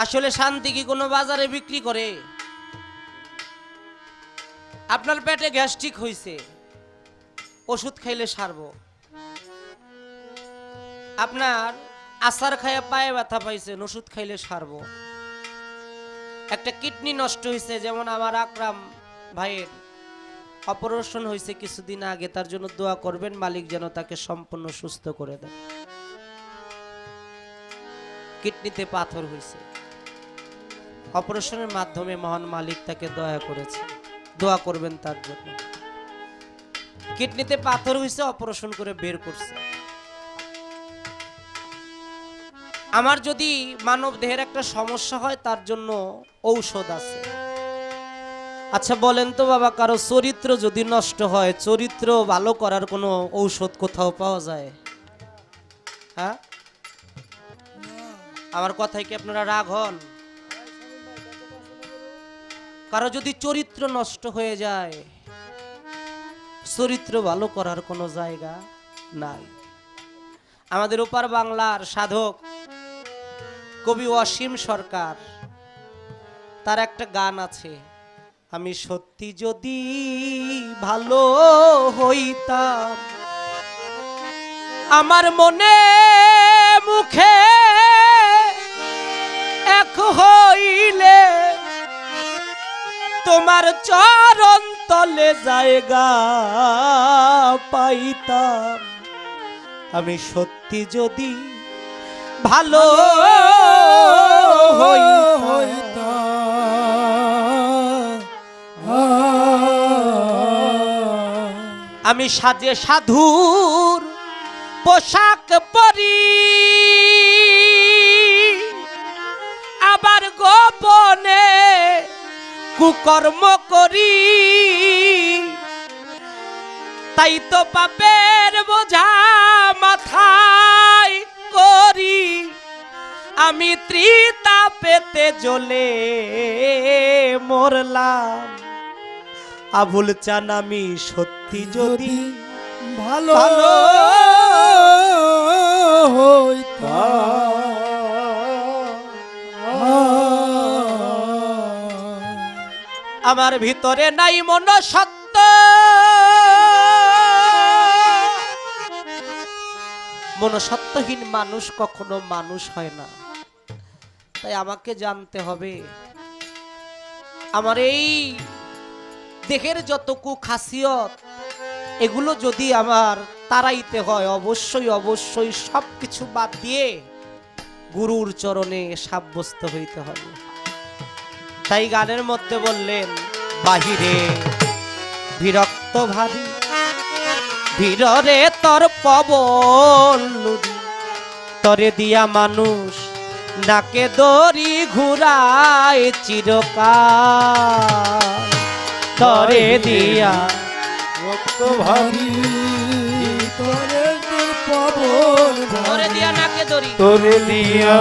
আসলে শান্তি কি কোনো বাজারে বিক্রি করে? আপনার পেটে গ্যাস্ট্রিক হইছে, ওষুধ খাইলে সারবো। আপনার আচার খাইয়া পায়ে ব্যথা পাইছেন, ওষুধ খাইলে সারবো। একটা কিডনি নষ্ট হয়েছে, যেমন আমার আকরাম ভাইয়ের অপারেশন হয়েছে কিছুদিন আগে, তার জন্য দোয়া করবেন, মালিক যেন তাকে সম্পূর্ণ সুস্থ করে দেয়। কিডনিতে পাথর হয়েছে, অপারেশনের মাধ্যমে মহান মালিক তাকে দয়া করেছে, দোয়া করবেন তার জন্য। কিডনিতে পাথর হয়েছে, অপারেশন করে বের করছে। আমার যদি মানব দেহের একটা সমস্যা হয়, তার জন্য ঔষধ আছে। আচ্ছা বলেন তো বাবা, কারো চরিত্র যদি নষ্ট হয়, চরিত্র ভালো করার কোনো ঔষধ কোথাও পাওয়া যায়? হ্যাঁ, আমার কথায় কি আপনারা রাগ হন? কারো যদি চরিত্র নষ্ট হয়ে যায়, চরিত্র ভালো করার কোনো জায়গা নাই। আমাদের ওপার বাংলার সাধক কবি অসীম সরকার, তার একটা গান আছে, আমি সত্যি যদি ভালো হইতাম, আমার মনে মুখে এক হইলে তোমার চরণ তলে জায়গা পাইতাম। আমি সত্যি যদি ভালো আমি সাজে সাধুর পোশাক পরি, আবার গোপনে কুকর্ম করি, তাই তো পাপের বোঝা মাথায় করি, আমি ত্রিতাপেতে জ্বলে মরলাম। আবুল চান আমি সত্যি যদি
ভালো
আমার ভিতরে নাই মন সত্য, মনসত্ত্বহীন মানুষ কখনো মানুষ হয় না। তাই আমাকে জানতে হবে, আমার এই দেহের যত কুখাসিয়ত এগুলো যদি আমার তাড়াইতে হয়, অবশ্যই অবশ্যই সবকিছু বাদ দিয়ে গুরুর চরণে সাব্যস্ত হইতে হবে। তাই গানের মধ্যে বললেন, বাহিরে বিরক্ত ভারী, ভিড়রে তোর পবন লুরি, তরে দিয়া মানুষ নাকে দড়ি ঘুরায় চিরকাল, তরে দিয়া
রক্ত ভারী তোরে তোর পবন
তরে দিয়া নাকে দড়ি,
তোরে দিয়া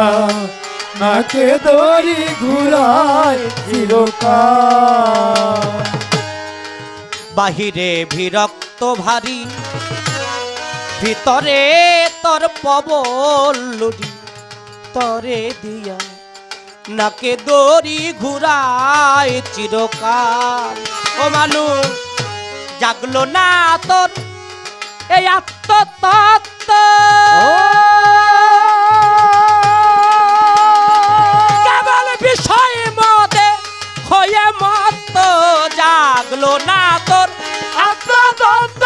নাকে দড়ি ঘুরায় চিরকাল।
বাহিরে বিরক্ত ভারী, ভিতরে তোর পবন লুরি, তরে দিয়া নাকে দড়ি ঘুরায় চিরকাল। ও মানুষ জাগলো না তোর এই আত্মতত্ত্ব, কেবল বিষয় মদে হয়ে মত্ত, জাগলো না তোর আত্মতত্ত্ব,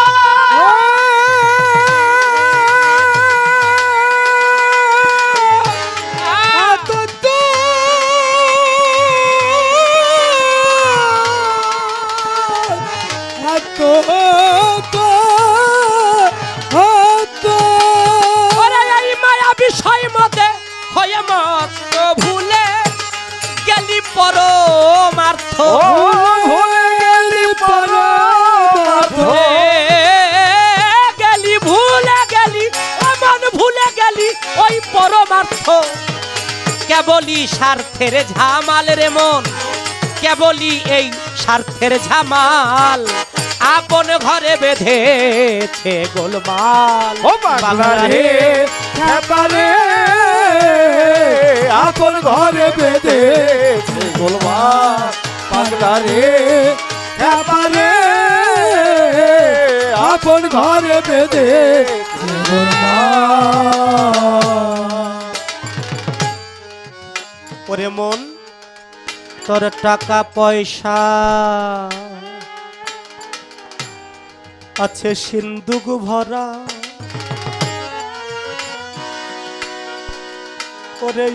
ওরে এই মায়া বিষয় মতে হয়ে মস্ত ভুলে গেলি পরমার্থ, ভুলে গেলি এমন ভুলে গেলি ওই পরমার্থ। কেবলই স্বার্থের ঝামাল রে মন, কেবলই এই স্বার্থের ঝামাল, আপন ঘরে বেঁধেছে গোলমাল।
ও পাগলা রে ব্যাপারে আপন ঘরে বেঁধেছে গোলমাল, পাগলা রে ব্যাপারে আপন ঘরে বেঁধেছে গোলমাল।
ওরে মন তোর টাকা পয়সা আছে সিন্ধুক ভরা, ওরে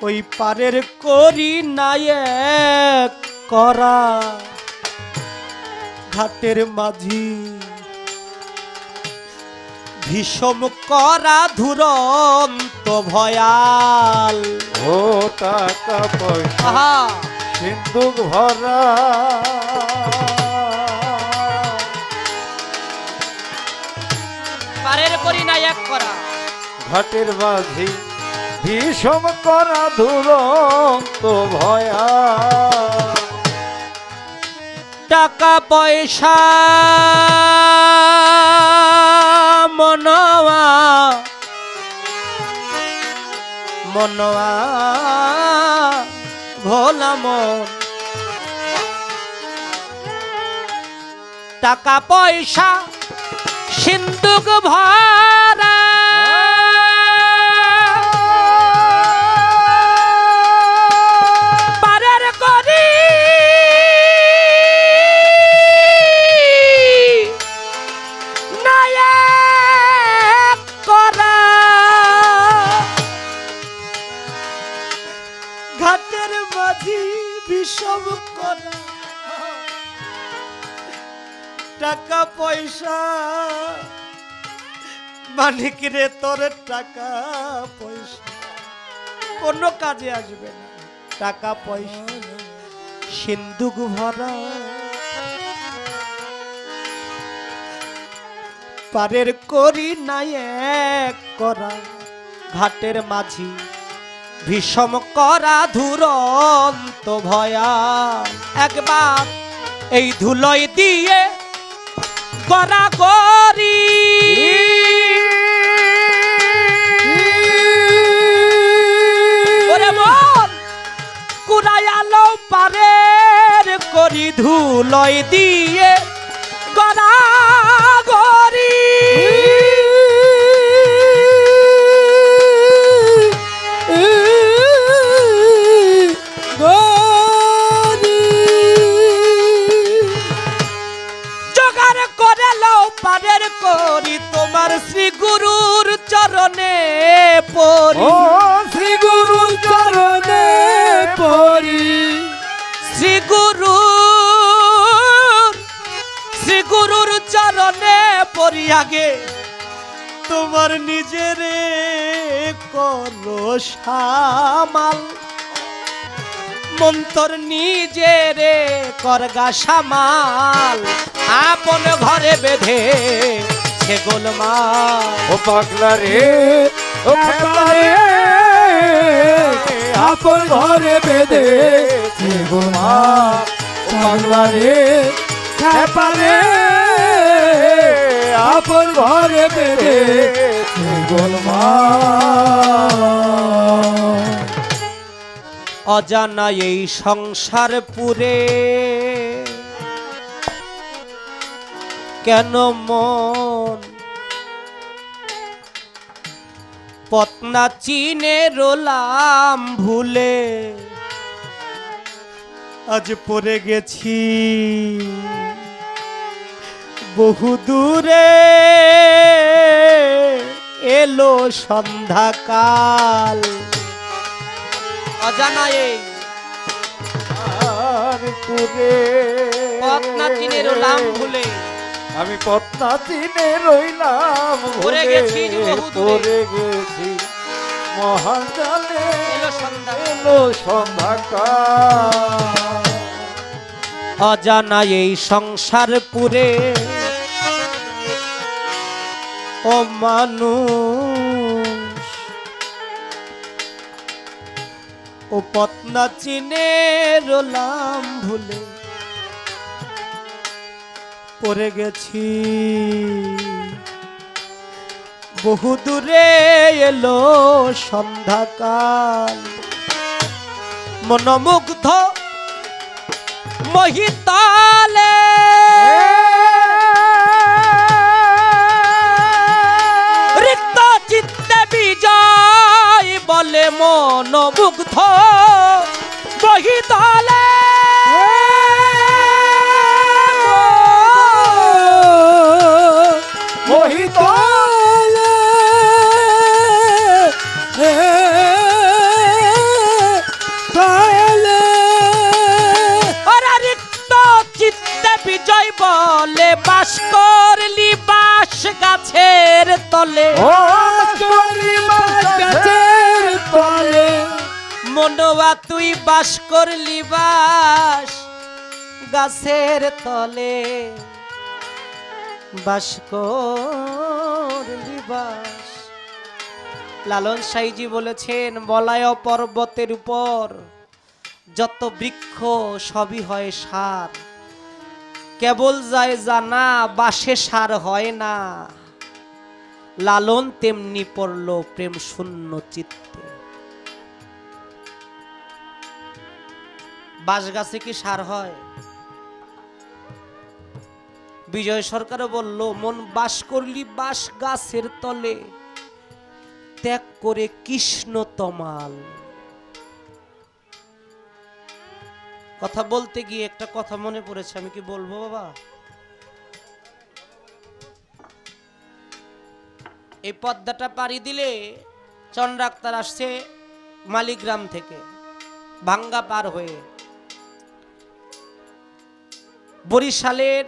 ওই পারের করি নায়ক করা, ঘাটের মাঝি ভীষম করা ধুরন্ত ভয়াল।
ও টাকা পয়সা
আহা
সিন্ধুক ভরা,
পারের করি নায়ক করা,
ঘাটের মাঝি বিষম করা দুরন্ত ভয়া
টাকা পয়সা মনোয়া মনোয়া ভোলা মন টাকা পয়সা সিন্ধুক ভরা পারের করি নায়ক করা ঘাটের মাঝি বিষম করা টাকা পয়সা মানিক রে তোর টাকা পয়সা কোনো কাজে আসবে না টাকা পয়সা সিন্ধুক ভরা পারের করি নায়ক করা ঘাটের মাঝি বিষম করা ধুরন্ত ভয়া একবার এই ধুলোয় দিয়ে গড়া গরি ওরে মন কুড়াইয়ালো পারের করি ধুলোয় দিয়ে গড়া গরি জোগাড় করে লও পারের করি তোমার শ্রী গুরুর চরণে পড়ি
ও শ্রী গুরু চরণে পড়ি
শ্রী গুরুর চরণে পড়ি আগে তোমার নিজের করো সামাল মন্তর নিজের করগা সামাল আপন ঘরে বেঁধে সে গোলমাল
ও পাগলা রে ও খেপা রে আপন ঘরে বেঁধে গোমা ও পাগলা রে খেপা রে আপন ঘরে বেঁধে গোলমা
অজানা এই সংসার পুরে কেন মন পত্না চিনে রোলাম ভুলে আজ পড়ে গেছি বহু দূরে এলো সন্ধ্যাকাল অজানা এই
আর পুরে
পত্না চিনে রোলাম ভুলে
আমি পত্না চিনে রইলাম
পড়ে গেছি বহু দূরে।
পড়ে গেছি মহান জালে
এলো সন্ধ্যা
এলো সন্ধ্যাকাল
অজানা এই সংসার পুরে ও মানুষ ও পত্না চিনে রোলাম ভুলে পড়ে গেছি বহু দূরে এলো সন্ধ্যাকাল মনোমুগ্ধ মহিতালে রিক্ত চিত্তে বিজয় বলে মনোমুগ্ধ মহিতালে
মোহিত
রিক্ত চিত্তে বিজয় বলে বাস করলি বাস গাছের তলে
ও চরি মাছের তলে
মনোয়া তুই বাস করলি বাস গাছের তলে বাস করলি বাস লালন সাইজি বলেছেন, বলায় পর্বতের উপর যত বৃক্ষ সবই হয় সার, কেবল যায় জানা বাসে সার হয় না, লালন তেমনি পড়ল প্রেম শূন্য চিত্তে। বাঁশ গাছে কি সার হয়? বিজয় সরকারও বলল, মন বাস করলি বাঁশ গাছের তলে, ত্যাগ করে কৃষ্ণ তমাল। কথা বলতে গিয়ে একটা কথা মনে পড়েছে, আমি কি বলবো বাবা? এই পদ্মাটা পাড়ি দিলে চন্দ্রাক্তার আসছে মালিগ্রাম থেকে ভাঙ্গা পার হয়ে। বরিশালের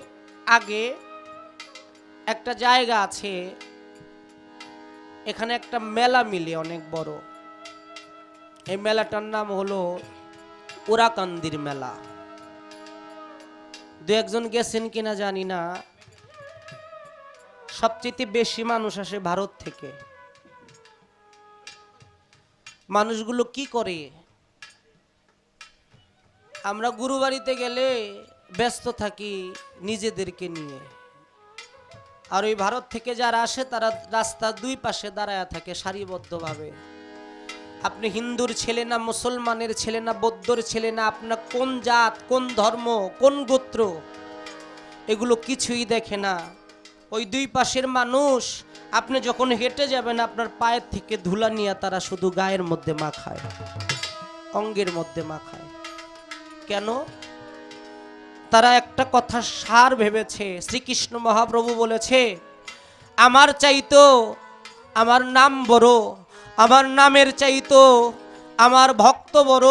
আগে একটা জায়গা আছে, এখানে একটা মেলা মিলে অনেক বড়। এই মেলাটার নাম হলো ওরাকান্দির মেলা। দু একজন গেছেন কিনা জানি না। সবচেয়ে বেশি মানুষ আসে ভারত থেকে। মানুষগুলো কি করে? আমরা গুরুবাড়িতে গেলে ব্যস্ত থাকি নিজেদেরকে নিয়ে, আর ওই ভারত থেকে যারা আসে তারা রাস্তার দুই পাশে দাঁড়ায় থাকে সারিবদ্ধভাবে। আপনি হিন্দুর ছেলে না মুসলমানের ছেলে না বৌদ্ধর ছেলে না আপনার কোন জাত কোন ধর্ম কোন গোত্র, এগুলো কিছুই দেখে না। ওই দুই পাশের মানুষ আপনি যখন হেঁটে যাবেন আপনার পায়ের থেকে ধুলা নিয়ে তারা শুধু গায়ের মধ্যে মাখায়, অঙ্গের মধ্যে মাখায়। কেন? তারা একটা কথা সার ভেবেছে। শ্রীকৃষ্ণ মহাপ্রভু বলেছে, আমার চাইতো আমার নাম বড়, আমার নামের চাইতো আমার ভক্ত বড়,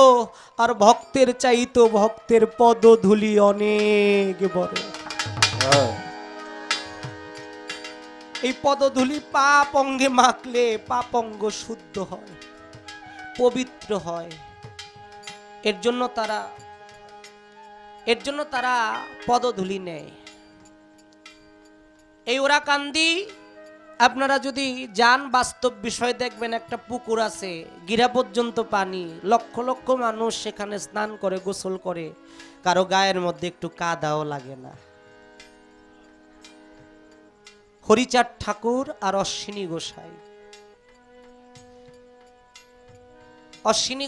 আর ভক্তের চাইতো ভক্তের পদধূলি অনেক বড়। এই পদধূলি পাপ অঙ্গে মাখলে পাপ অঙ্গ শুদ্ধ হয়, পবিত্র হয়। এর জন্য তারা পদধূলি নেয়। এই ওরাকান্দি আপনারা যদি যান বাস্তব বিষয় দেখবেন, একটা পুকুর আছে, গিরা পর্যন্ত পানি, লক্ষ লক্ষ মানুষ সেখানে স্নান করে গোসল করে, কারো গায়ের মধ্যে একটু কাদাও লাগে না। হরিচাঁদ ঠাকুর আর অশ্বিনী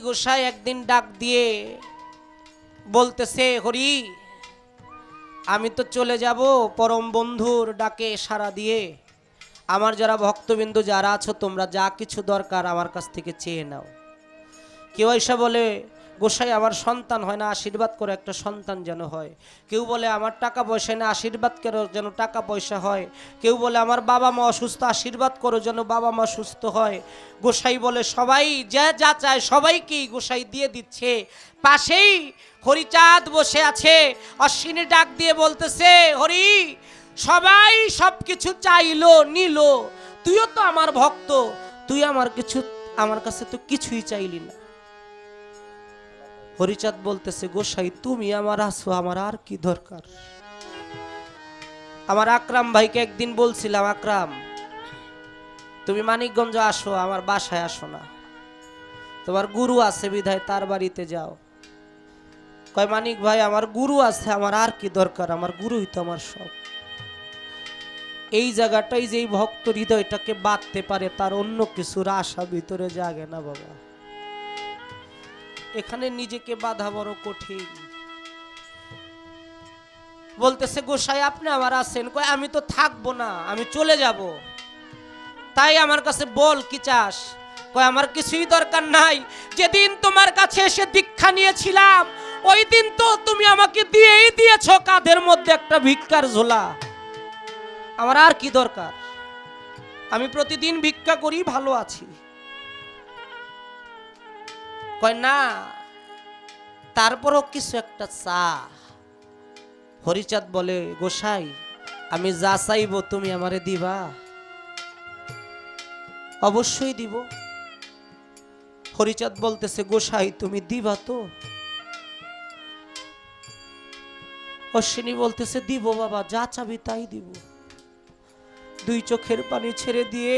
গোসাই একদিন ডাক দিয়ে বলতেছে, হরি আমি তো চলে যাব পরম বন্ধুর ডাকে সাড়া দিয়ে, আমার যারা ভক্তবিন্দু যারা আছো তোমরা যা কিছু দরকার আমার কাছ থেকে চেয়ে নাও। কেউ এসে বলে, গোসাই আমার সন্তান হয় না, আশীর্বাদ করে একটা সন্তান যেন হয়। কেউ বলে আমার টাকা পয়সা না, আশীর্বাদ করো যেন টাকা পয়সা হয়। কেউ বলে আমার বাবা মা অসুস্থ, আশীর্বাদ করো যেন বাবা মা সুস্থ হয়। গোসাই বলে সবাই যা যা চায় সবাইকেই গোসাই দিয়ে দিচ্ছে। পাশেই হরিচাঁদ বসে আছে, অশ্বিনী ডাক দিয়ে বলতেছে, হরি সবাই সব কিছু চাইলো নিল, তুইও তো আমার ভক্ত, তুই আমার কাছে তো কিছুই চাইলি না। হরিচাঁদ বলতেছে, গোসাই তুমি আমার আছো, আমার আর কি দরকার? আমার আকরাম ভাইকে একদিন বলছিলাম, আকরাম তুমি মানিকগঞ্জ আসো, আমার বাসায় আসো না, তোমার গুরু আছে বিধায় তার বাড়িতে যাও। কয় মানিক ভাই আমার গুরু আছে, আমার আর কি দরকার, আমার গুরুই তো আমার সব। এই জায়গাটাই যেই ভক্ত হৃদয়টাকে বাঁধতে পারে তার অন্য কিছুর আশা ভিতরে জাগে না বাবা। এখানে নিজেকে বাধা বড় কঠিন। বলতেছে, গোসাই আপনি আমার আছেন, কয় আমি তো থাকবো না, আমি চলে যাব, তাই আমার কাছে বল কি চাস? কয় আমার কিছুই দরকার নাই, যেদিন তোমার কাছে এসে দীক্ষা নিয়েছিলাম ওই দিন তো তুমি আমাকে দিয়েই দিয়েছো কাঁধের মধ্যে একটা ভিক্ষার ঝোলা, আমার আর কি দরকার? আমি প্রতিদিন ভিক্ষা করি, ভালো আছি। কয় না, তারপরও কিছু একটা চা। হরিচাঁদ বলে, গোসাই আমি যা চাইবো তুমি আমারে দিবা? অবশ্যই দিব। হরিচাঁদ বলতেছে, গোসাই তুমি দিবা তো? অশ্বিনী বলতেছে, দিব বাবা, যা চাবি তাই দিব। দুই চোখের পানি ছেড়ে দিয়ে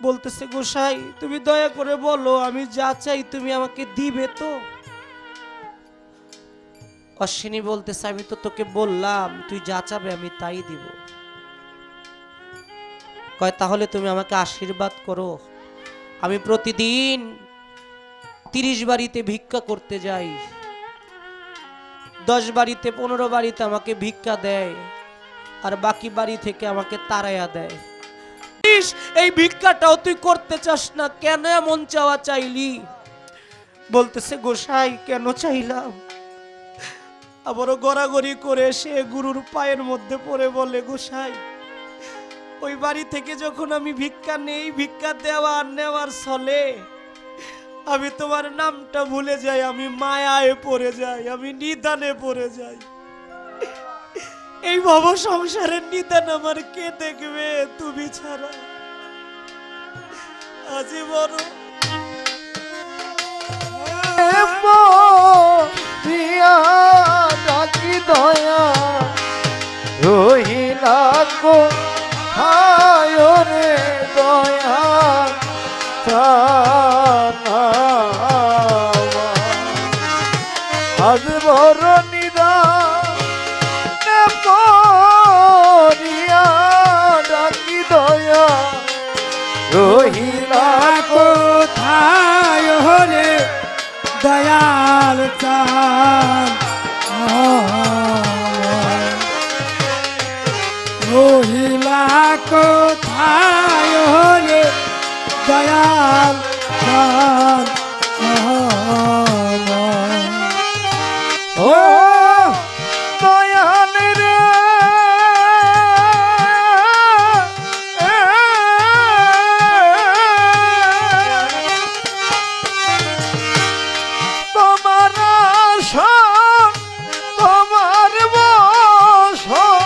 বলতেছে গোসাই তুমি দয়া করে বলো আমি যা চাই তুমি আমাকে দিবে তো? অশ্বিনী বলতেছে আমি তো তোকে বললাম তুই যা চাবে আমি তাই দিব। কয় তাহলে তুমি আমাকে আশীর্বাদ করো, আমি প্রতিদিন 30 বাড়িতে ভিক্ষা করতে যাই, 10 বাড়িতে 15 বাড়িতে আমাকে ভিক্ষা দেয়, আর বাকি বাড়ি থেকে আমাকে তাড়াইয়া দেয়। এই ভিক্ষাটাও তুই করতে চাস না, কেন এমন চাওয়া চাইলি? বলতেছে গোসাই কেন চাইলাম? আবারও গড়াগড়ি করে সে গুরুর পায়ের মধ্যে পড়ে বলে গোসাই ওই বাড়ি থেকে যখন আমি ভিক্ষা নেই, ভিক্ষা দেওয়া আর নেওয়ার ছলে আমি তোমার নামটা ভুলে যাই, আমি মায়ায় পড়ে যাই, আমি নিদানে পড়ে যাই। এই ভব সংসারের নিদান আমার কে দেখবে তুমি ছাড়া? আজীবন
দিয়া ডাকি দয়া রহিলা গো হায় রে দয়া প্রাণা আজ বড় নিদা পরিয়া ডাকি দয়া রহিলা
কোথায় হলে দয়াল চান মহিলা কোথায় হলে দয়াল চান
ও দয়াল রে তোমার আসন তোমার বসন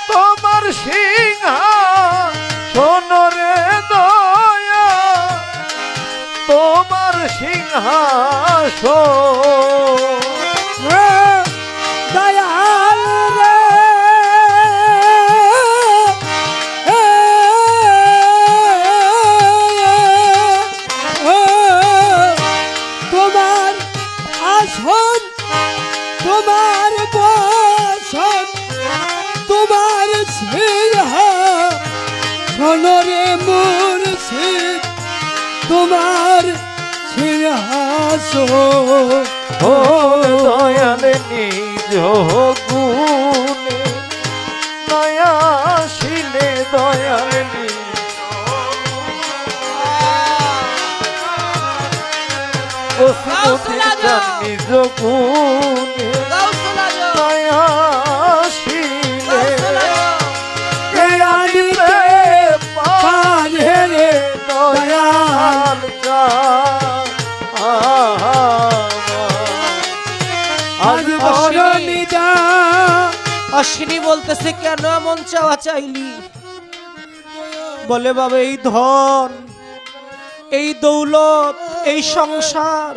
তোমার সিংহাসন রে দয়া তোমার সিংহাসন
দয়াল রে তোমার আসন তোমার বসন তোমার সিংহাসন রে মুর্শিদ তোমার সিংহাসন
ও দয়াল নিজ গুণে দয়া শিলে দয়াল নিজ গুণে দয়া শিলে
পারে রে
দয়াল
আজ বড় নিদা
অশ্বিনী বলতেছে কেন এমন চাওয়া চাইলি? বলে বাবা এই ধন, এই দৌলত, এই সংসার,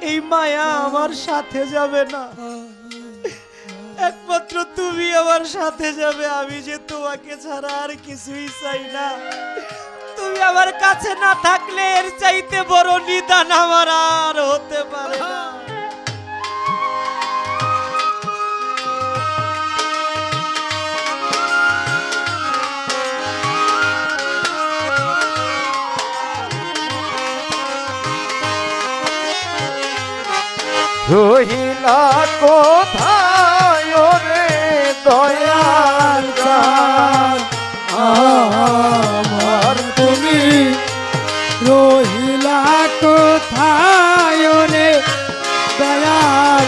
এই মায়া আমার সাথে যাবে না, একমাত্র তুমি আমার সাথে যাবে। আমি যে তোমাকে ছাড়া আর কিছুই চাই না, তুমি আমার কাছে না থাকলে এর চাইতে বড় নিদান আমার আর হতে পারে না।
রহিলা কোথায় রে দয়াল
আমার তুমি রহিলা কোথায় রে দয়াল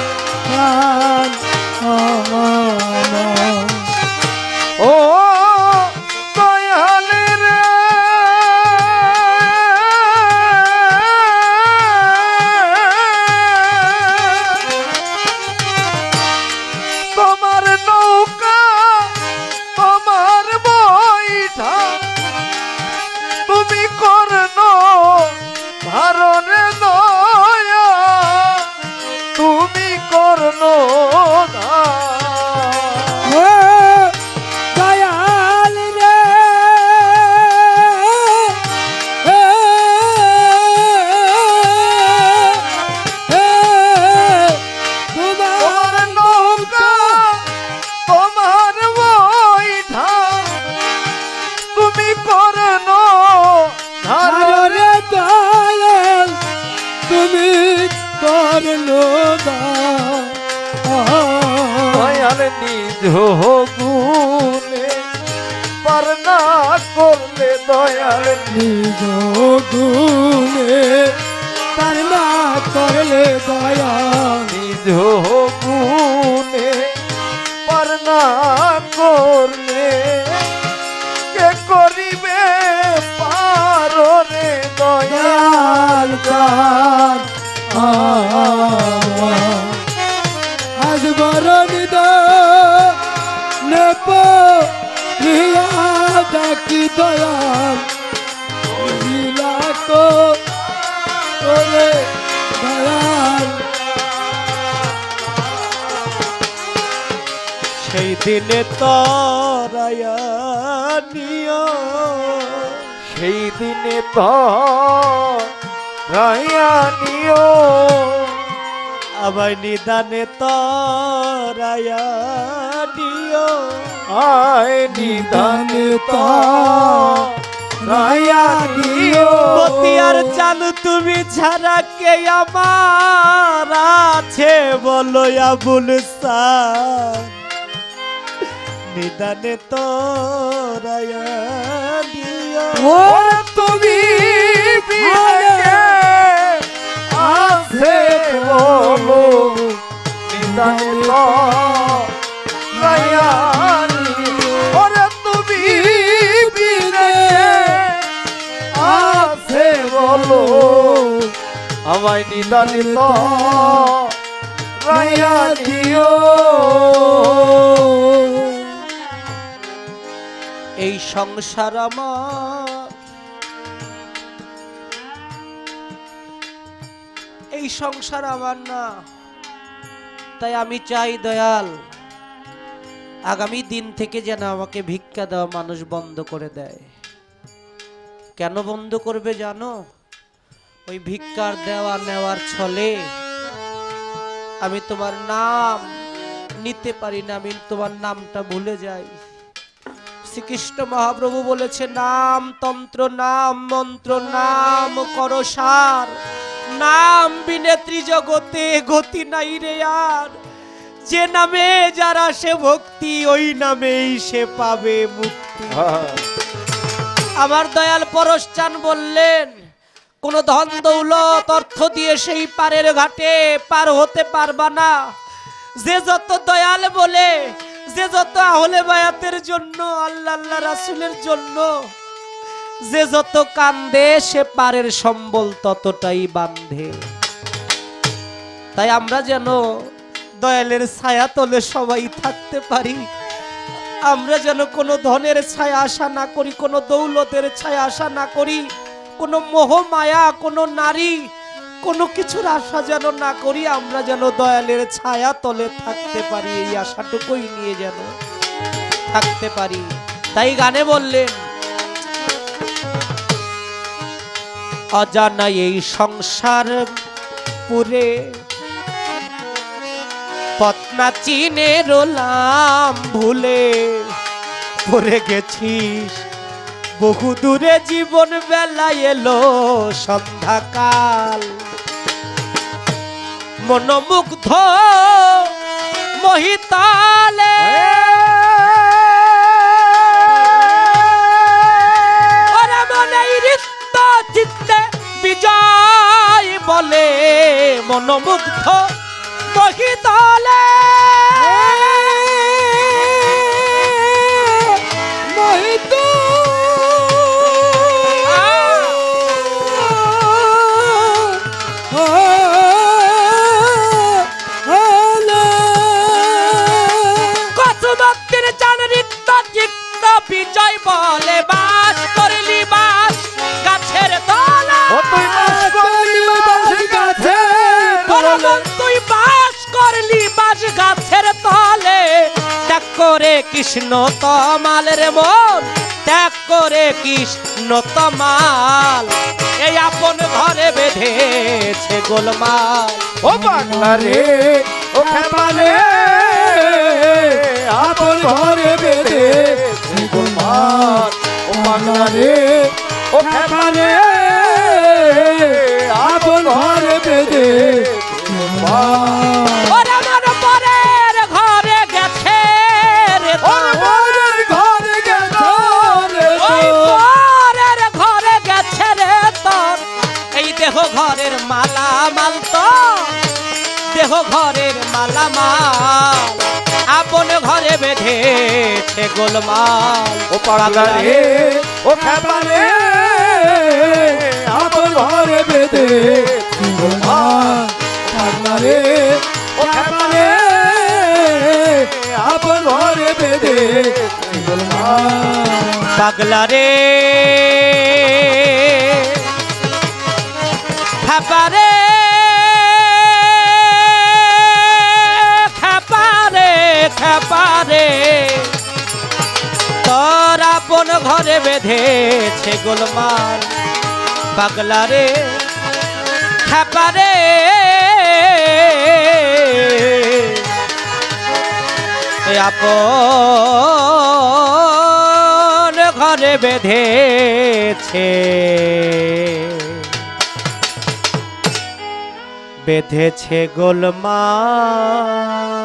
চান আমার
ও দয়াল রে তোমার নৌকা তোমার বইটা তুমি করন ধারণে দয়া তুমি করন
দয়াল রে
নিজ গুণে পার না করলে দয়াল
নিজ গুণে তার না করলে দয়া
নিজ গুণে পার না করলে কে করিবে পার রে দয়াল
দয়াল আজ বরণিদ নেপ প্রিয়া ডাকি দয়াল লীলা করে দয়াল
সেই দিনে তরায়া নিও
সেই দিনে তো রায়ানিও
আবার নিদানে তরায়া নিও
আয় নিদানে তো রায়ানিও
মতিয়ার চান তুমি ছাড়া কে আমার আছে বলো আবুল সার নিদানে তরায়া নিও
ও তুমি
বিনে আছে বলো নিদানে তো রায়ানি ওরে তুমি বিনে আছে বলো আমায় নিদানে তো রায়ানিও
এই সংসার আমার এই সংসার আমার না, তাই আমি চাই দয়াল আগামী দিন থেকে যেন আমাকে ভিক্ষা দেওয়া মানুষ বন্ধ করে দেয়। কেন বন্ধ করবে জানো? ওই ভিক্ষার দেওয়া নেওয়ার ছলে আমি তোমার নাম নিতে পারি না, আমি তোমার নামটা ভুলে যাই। শ্রীকৃষ্ণ মহাপ্রভু বলেছে নাম তন্ত্র নাম মন্ত্র নাম করসার, নাম বিনে ত্রিজগতে গতি নাই রে আর। যে নামে যার আসে ভক্তি ওই নামেই সে পাবে মুক্তি। আমার দয়াল পরশচান বললেন কোন ধন দৌলত অর্থ দিয়ে সেই পারের ঘাটে পার হতে পারবা না। যে যত দয়াল বলে, যে যত আহলে বায়াতের জন্য আল্লাহ আল্লাহ রাসূলের জন্য যে যত কান্দে সে পারের সম্বল ততটাই বাঁধে। তাই আমরা যেন দয়ালের ছায়া তলে সবাই থাকতে পারি। আমরা যেন কোনো ধনের ছায়া আশা না করি, কোনো দৌলতের ছায়া আশা না করি, কোনো মোহ মায়া, কোনো নারী, কোনো কিছুর আশা যেন না করি। আমরা যেন দয়ালের ছায়া তলে থাকতে পারি, এই আশাটুকুই নিয়ে যেন থাকতে পারি। তাই গানে বললেন অজানা এই সংসার পুরে পথনা চিনে রোলাম ভুলে, পড়ে গেছিস বহু দূরে জীবন বেলা এলো সন্ধ্যাকাল। মনোমুগ্ধ মহিতালে ওরে মনে হৃষ্ট চিত্তে বিজয় বলে, মনোমুগ্ধ মহিতালে
মোহিত
কসুমক্তির চান রিক্ত চিত্ত বিজয় বলে বাস করলি বাস গাছের তলা।
ও তুই বাস করলি বাস গাছে
তুই বাস করলি বাস গাছের তলে, ত্যাগ করে কৃষ্ণ তমাল রে মন, ত্যাগ করে কৃষ্ণ তমাল। এই আপন ঘরে বেঁধেছে গোলমাল।
ও বাংলা রে ও খেপালে আপন ঘরে বেঁধে গোলমাল। ও বাংলা রে ও খেপালে আপন ঘরে বেঁধে গোলমাল।
ওরে আমার পরের ঘরে গেছে ঘরের মালামাল আপন ঘরে বেঁধেছে গোলমাল
ও পাগলা রে ও খেপা রে
আপন ঘরে বেঁধে গোলমাল পাগলা রে
ও খেপা রে
আপন ঘরে বেঁধে গোলমাল
পাগলা রে খাপারে খাপারে খাপারে তোর আপন ঘরে বেঁধেছে গোলমাল পাগলা রে খাপারে আপন ঘরে বেঁধেছে গোলমাল।